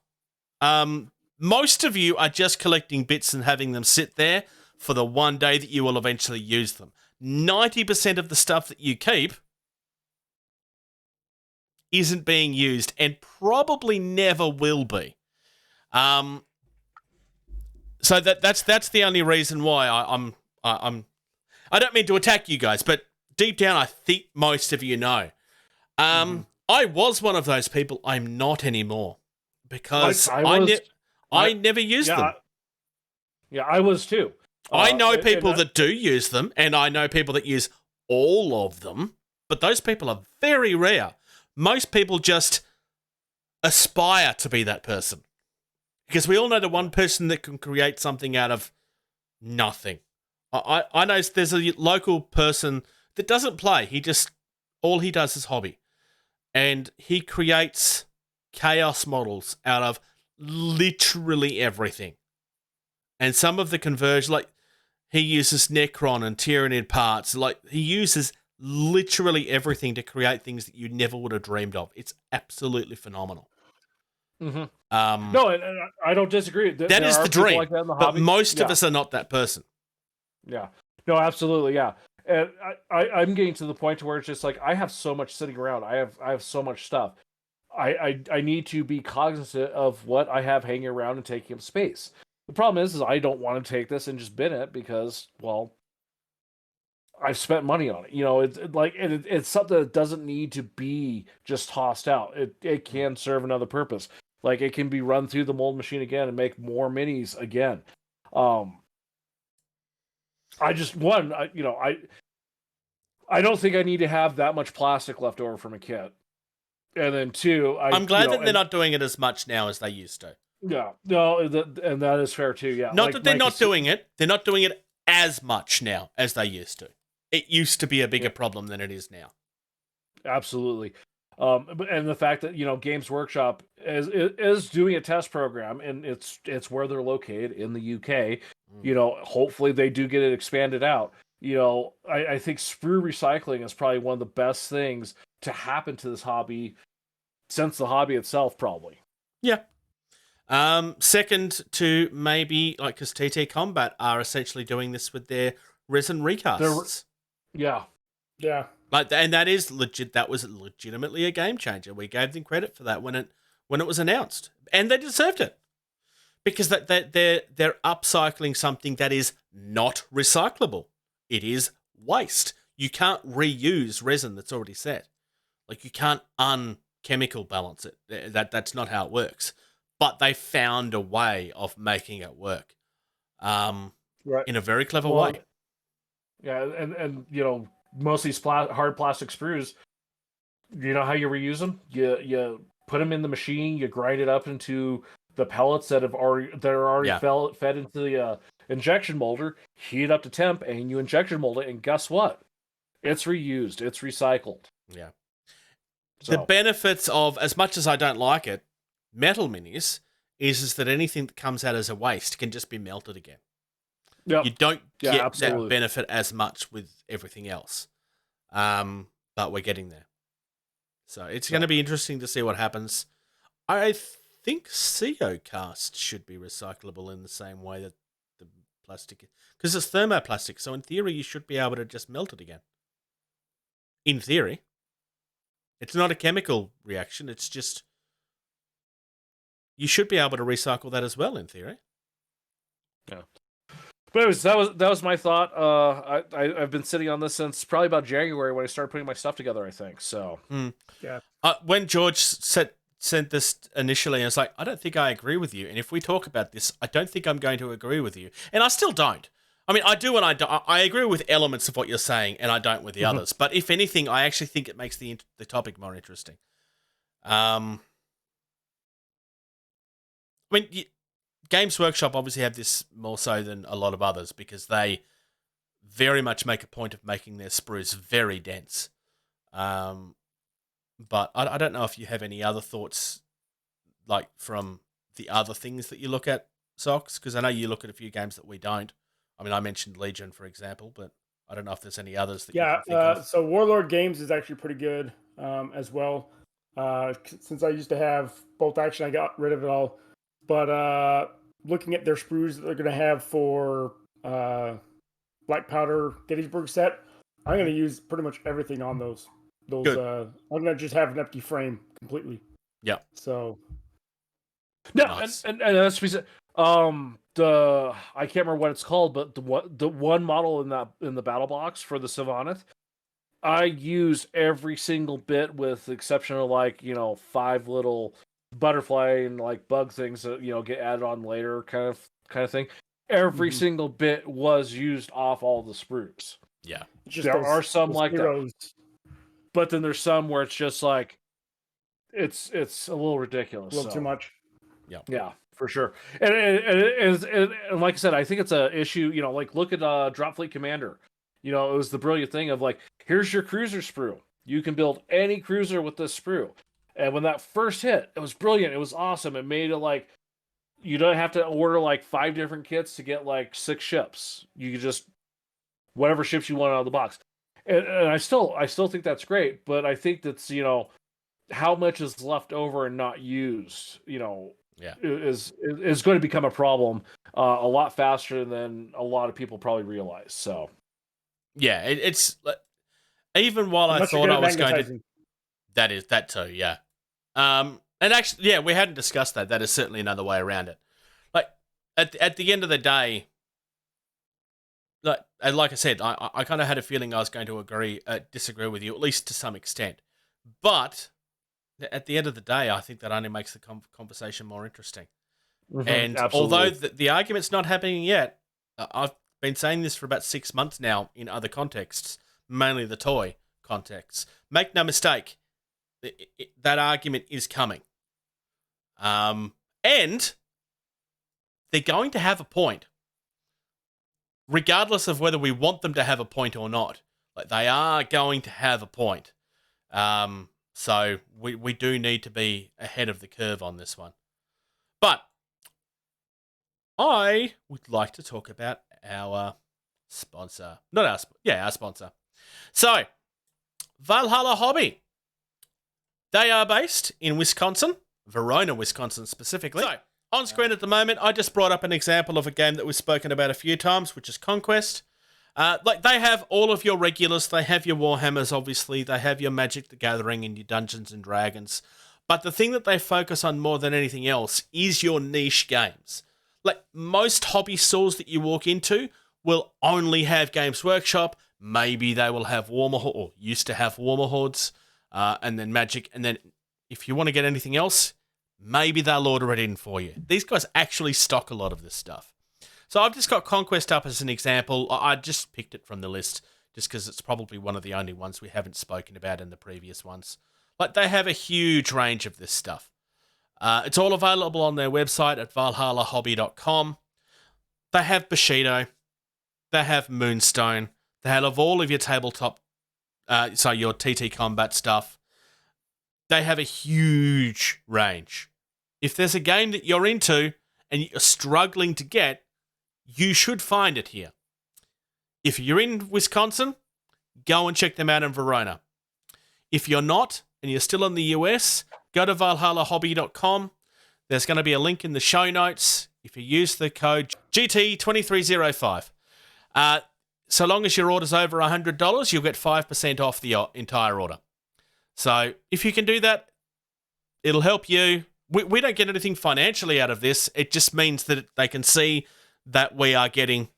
Most of you are just collecting bits and having them sit there for the one day that you will eventually use them. 90% of the stuff that you keep isn't being used and probably never will be. So that's the only reason why I don't mean to attack you guys, but deep down I think most of you know. I was one of those people. I'm not anymore because I never used them. Yeah, I was too. I know people that do use them, and I know people that use all of them, but those people are very rare. Most people just aspire to be that person. Because we all know the one person that can create something out of nothing. I know there's a local person that doesn't play. All he does is hobby. And he creates chaos models out of literally everything. And some of the conversion, like, he uses Necron and Tyranid parts. Like, he uses literally everything to create things that you never would have dreamed of. It's absolutely phenomenal. No, and I don't disagree. That is the dream, like that in the but hobby. most of us are not that person. Yeah. No, absolutely, yeah. And I'm getting to the point where it's just like, I have so much sitting around. I have so much stuff. I need to be cognizant of what I have hanging around and taking up space. The problem is I don't want to take this and just bin it because, well, I've spent money on it. You know, it's something that doesn't need to be just tossed out. It can serve another purpose. Like, it can be run through the mold machine again and make more minis again. I don't think I need to have that much plastic left over from a kit. And then two, I'm glad that they're not doing it as much now as they used to. Yeah, no, and that is fair too. Yeah, not that they're not doing it; they're not doing it as much now as they used to. It used to be a bigger problem than it is now. Absolutely, and the fact that Games Workshop is doing a test program, and it's where they're located in the UK. Hopefully they do get it expanded out. I think sprue recycling is probably one of the best things to happen to this hobby since the hobby itself, probably. Yeah. Second to maybe, like, because TT Combat are essentially doing this with their resin recasts. Yeah. Like, and that is legit. That was legitimately a game changer. We gave them credit for that when it was announced, and they deserved it because they're upcycling something that is not recyclable. It is waste. You can't reuse resin that's already set. Like, you can't unchemical balance it. That's not how it works. But they found a way of making it work, in a very clever way. Yeah, and most of these hard plastic sprues, you know how you reuse them? You put them in the machine, you grind it up into the pellets that are already fed into the injection molder, heat it up to temp, and you injection mold it, and guess what? It's reused. It's recycled. Yeah. So. The benefits of, as much as I don't like it, metal minis is that anything that comes out as a waste can just be melted again. Yep. You don't get absolutely. that benefit as much with everything else. But we're getting there. So it's going to be interesting to see what happens. I think COcast should be recyclable in the same way that the plastic, because it's thermoplastic. So in theory, you should be able to just melt it again. In theory. It's not a chemical reaction. It's just, you should be able to recycle that as well, in theory. Yeah. But anyways, that was my thought. I've been sitting on this since probably about January when I started putting my stuff together, I think. So yeah. When George sent this initially, I was like, I don't think I agree with you. And if we talk about this, I don't think I'm going to agree with you. And I still don't. I mean, I do and I don't. I agree with elements of what you're saying, and I don't with the others. But if anything, I actually think it makes the topic more interesting. I mean, Games Workshop obviously have this more so than a lot of others because they very much make a point of making their sprues very dense. But I don't know if you have any other thoughts, like from the other things that you look at, Socks, because I know you look at a few games that we don't. I mean, I mentioned Legion, for example, but I don't know if there's any others that you can think of. So Warlord Games is actually pretty good as well. Since I used to have Bolt Action, I got rid of it all. But looking at their sprues that they're going to have for Black Powder Gettysburg set, I'm going to use pretty much everything on those. Good. I'm going to just have an empty frame completely. Yeah. So. No, Nice. and that's what we said. I can't remember what it's called, but the one model in the battle box for the Sylvaneth, I use every single bit with the exception of 5 little butterfly and bug things that get added on later kind of thing. Every single bit was used off all the sprues. Yeah. There are some like heroes. that, but then there's some where it's just it's a little ridiculous, A little too much. Yeah, for sure. And like I said, I think it's a issue. Look at Dropfleet Commander. It was the brilliant thing of here's your cruiser sprue. You can build any cruiser with this sprue. And when that first hit, it was brilliant. It was awesome. It made it you don't have to order 5 different kits to get 6 ships. You can just whatever ships you want out of the box. And I still think that's great. But I think that's how much is left over and not used. Is going to become a problem a lot faster than a lot of people probably realize. So, yeah, it's even while I thought I was going to. That too, yeah. And actually, yeah, we hadn't discussed that. That is certainly another way around it. At the end of the day, like I said, I kind of had a feeling I was going to disagree with you at least to some extent, but. At the end of the day, I think that only makes the conversation more interesting. And absolutely. although the argument's not happening yet, I've been saying this for about 6 months now in other contexts, mainly the toy contexts. Make no mistake, that argument is coming. And they're going to have a point, regardless of whether we want them to have a point or not. They are going to have a point. So we do need to be ahead of the curve on this one. But I would like to talk about our sponsor. Our sponsor. So, Valhalla Hobby. They are based in Wisconsin, Verona, Wisconsin specifically. So, on screen at the moment, I just brought up an example of a game that we've spoken about a few times, which is Conquest. They have all of your regulars. They have your Warhammers, obviously. They have your Magic the Gathering and your Dungeons and Dragons. But the thing that they focus on more than anything else is your niche games. Most hobby stores that you walk into will only have Games Workshop. Maybe they will have Warhammer, or used to have Warhammer Hordes, and then Magic. And then if you want to get anything else, maybe they'll order it in for you. These guys actually stock a lot of this stuff. So I've just got Conquest up as an example. I just picked it from the list just because it's probably one of the only ones we haven't spoken about in the previous ones. They have a huge range of this stuff. It's all available on their website at valhallahobby.com. They have Bushido. They have Moonstone. They have all of your tabletop, your TT Combat stuff. They have a huge range. If there's a game that you're into and you're struggling to get, you should find it here. If you're in Wisconsin, go and check them out in Verona. If you're not, and you're still in the US, go to valhallahobby.com. There's going to be a link in the show notes. If you use the code GT2305, so long as your order's over $100, you'll get 5% off the entire order. So if you can do that, it'll help you. We don't get anything financially out of this. It just means that they can see that we are getting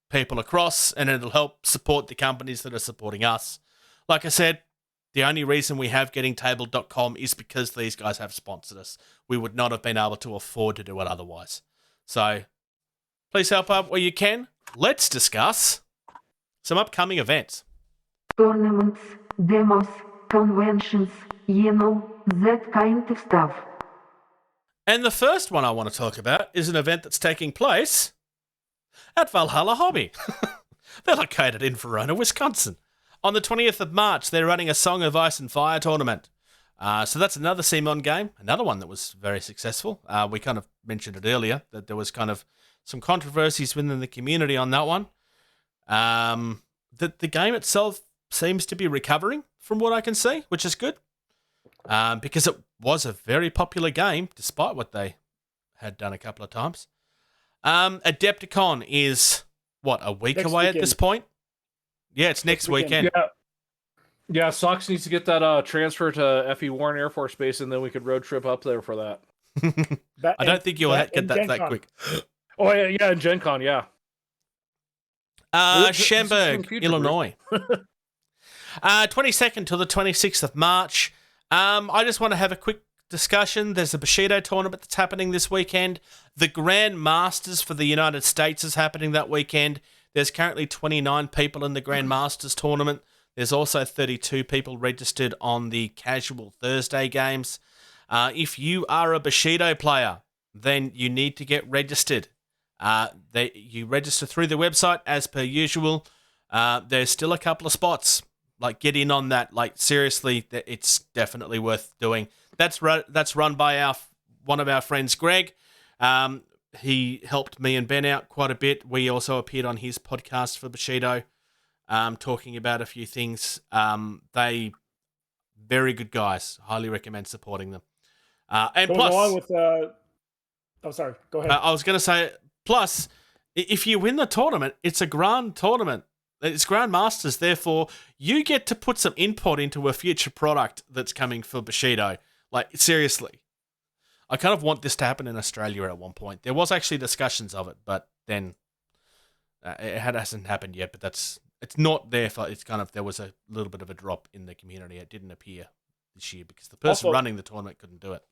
people across, and it'll help support the companies that are supporting us. Like I said, the only reason we have gettingtabled.com is because these guys have sponsored us. We would not have been able to afford to do it otherwise. So Please help out where you can. Let's discuss some upcoming events. Tournaments, demos, conventions, that kind of stuff. And the first one I want to talk about is an event that's taking place at Valhalla Hobby. They're located in Verona, Wisconsin. On the 20th of March, they're running a Song of Ice and Fire tournament. So that's another CMON game, another one that was very successful. We kind of mentioned it earlier, that there was kind of some controversies within the community on that one. The game itself seems to be recovering from what I can see, which is good. Because it was a very popular game, despite what they had done a couple of times. Adepticon is, a week Next away weekend. at this point? Yeah, it's next weekend. Yeah, Sox needs to get that transfer to F.E. Warren Air Force Base, and then we could road trip up there for that. I don't think you'll get that quick. Oh, yeah, in Gen Con, yeah. Schaumburg, Illinois. 22nd to the 26th of March. I just want to have a quick discussion. There's a Bushido tournament that's happening this weekend. The Grand Masters for the United States is happening that weekend. There's currently 29 people in the Grand Masters tournament. There's also 32 people registered on the Casual Thursday games. If you are a Bushido player, then you need to get registered. You register through the website as per usual. There's still a couple of spots. Get in on that. Seriously, it's definitely worth doing. That's run by one of our friends, Greg. He helped me and Ben out quite a bit. We also appeared on his podcast for Bushido, talking about a few things. They very good guys. Highly recommend supporting them. And Going plus, along with, sorry, go ahead. I was going to say, plus, if you win the tournament, it's a grand tournament. It's Grand Masters, therefore, you get to put some input into a future product that's coming for Bushido. Seriously. I kind of want this to happen in Australia at one point. There was actually discussions of it, but then it hasn't happened yet. But it's not there for. It's kind of there was a little bit of a drop in the community. It didn't appear this year because the person running the tournament couldn't do it.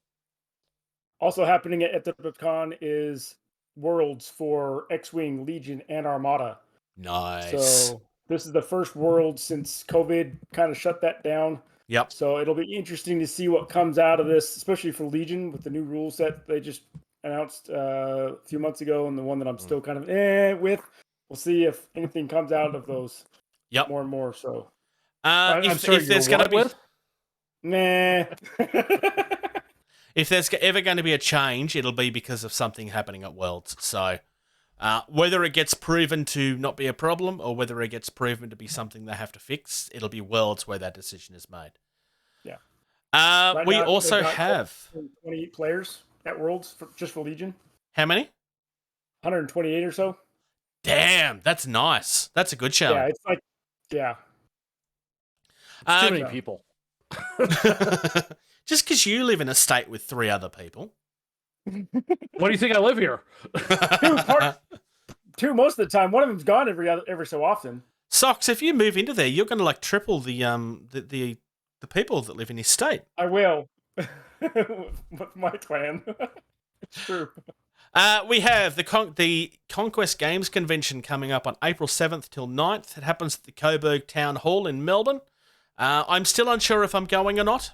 Also happening at Adepticon is Worlds for X-Wing, Legion, and Armada. Nice. So this is the first World since COVID kind of shut that down. Yep. So it'll be interesting to see what comes out of this, especially for Legion with the new rule set they just announced a few months ago, and the one that I'm still kind of with. We'll see if anything comes out of those. Yep. More and more. So I'm sorry, if there's going to be if there's ever going to be a change, it'll be because of something happening at Worlds. So whether it gets proven to not be a problem or whether it gets proven to be something they have to fix, it'll be Worlds where that decision is made. Yeah. Right we now, also have 28 players at Worlds just for Legion. How many? 128 or so. Damn, that's nice. That's a good show. Yeah, it's yeah. Too many people. Just because you live in a state with 3 other people. What do you think I live here? Two most of the time. One of them's gone every so often. Socks, if you move into there, you're going to triple the people that live in this state. I will. With my clan. It's true. We have the Conquest Games Convention coming up on April 7th till 9th. It happens at the Coburg Town Hall in Melbourne. I'm still unsure if I'm going or not.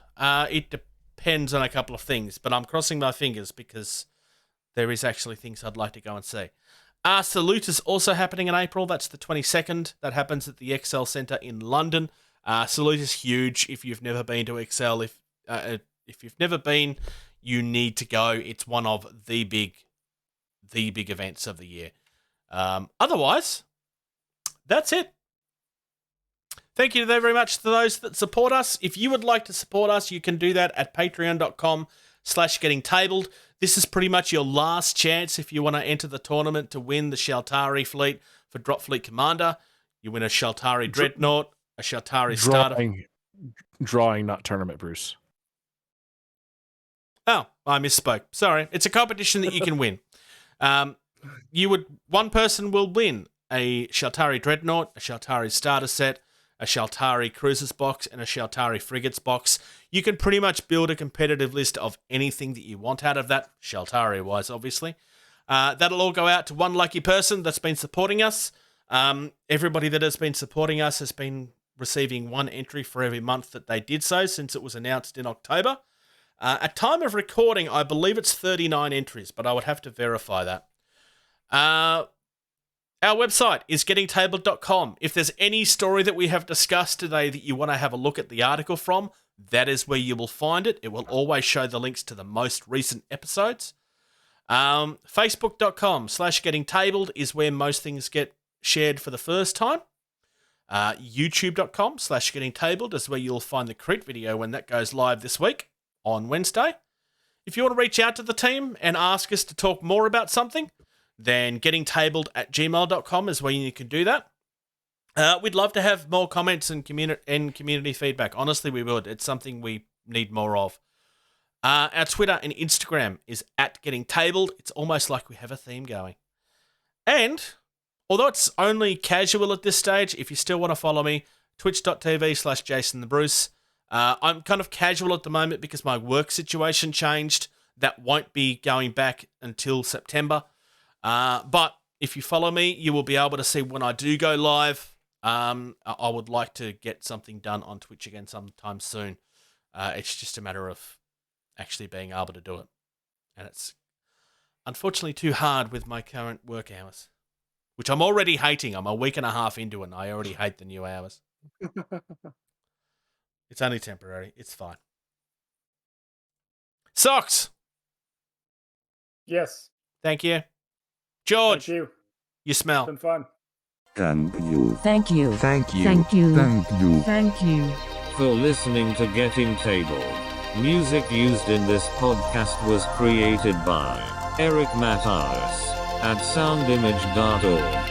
It depends on a couple of things, but I'm crossing my fingers because there is actually things I'd like to go and see. Salute is also happening in April. That's the 22nd. That happens at the Excel Centre in London. Salute is huge. If you've never been to Excel, if you've never been, you need to go. It's one of the big events of the year. Otherwise, that's it. Thank you very much to those that support us. If you would like to support us, you can do that at patreon.com/gettingtabled. This is pretty much your last chance if you want to enter the tournament to win the Shaltari fleet for Drop Fleet Commander. You win a Shaltari Dreadnought, a Shaltari Starter. Drawing, not tournament, Bruce. Oh, I misspoke. Sorry. It's a competition that you can win. One person will win a Shaltari Dreadnought, a Shaltari Starter Set, a Shaltari Cruisers box, and a Shaltari Frigates box. You can pretty much build a competitive list of anything that you want out of that, Shaltari-wise, obviously. That'll all go out to one lucky person that's been supporting us. Everybody that has been supporting us has been receiving one entry for every month that they did so since it was announced in October. At time of recording, I believe it's 39 entries, but I would have to verify that. Our website is gettingtabled.com. If there's any story that we have discussed today that you want to have a look at the article from, that is where you will find it. It will always show the links to the most recent episodes. Facebook.com/gettingtabled is where most things get shared for the first time. YouTube.com/gettingtabled is where you'll find the Crete video when that goes live this week on Wednesday. If you want to reach out to the team and ask us to talk more about something, then gettingtabled@gmail.com is where you can do that. We'd love to have more comments and community feedback. Honestly, we would. It's something we need more of. Our Twitter and Instagram is @gettingtabled. It's almost like we have a theme going. And although it's only casual at this stage, if you still want to follow me, twitch.tv/JasonTheBruce. I'm kind of casual at the moment because my work situation changed. That won't be going back until September. But if you follow me, you will be able to see when I do go live. I would like to get something done on Twitch again sometime soon. It's just a matter of actually being able to do it. And it's unfortunately too hard with my current work hours, which I'm already hating. I'm a week and a half into it, and I already hate the new hours. It's only temporary. It's fine. Socks. Yes. Thank you. George, Thank you. you smell. It's been fun. Thank you. Thank you. Thank you. Thank you. Thank you. Thank you. For listening to Getting Tabled. Music used in this podcast was created by Eric Matyas at soundimage.org.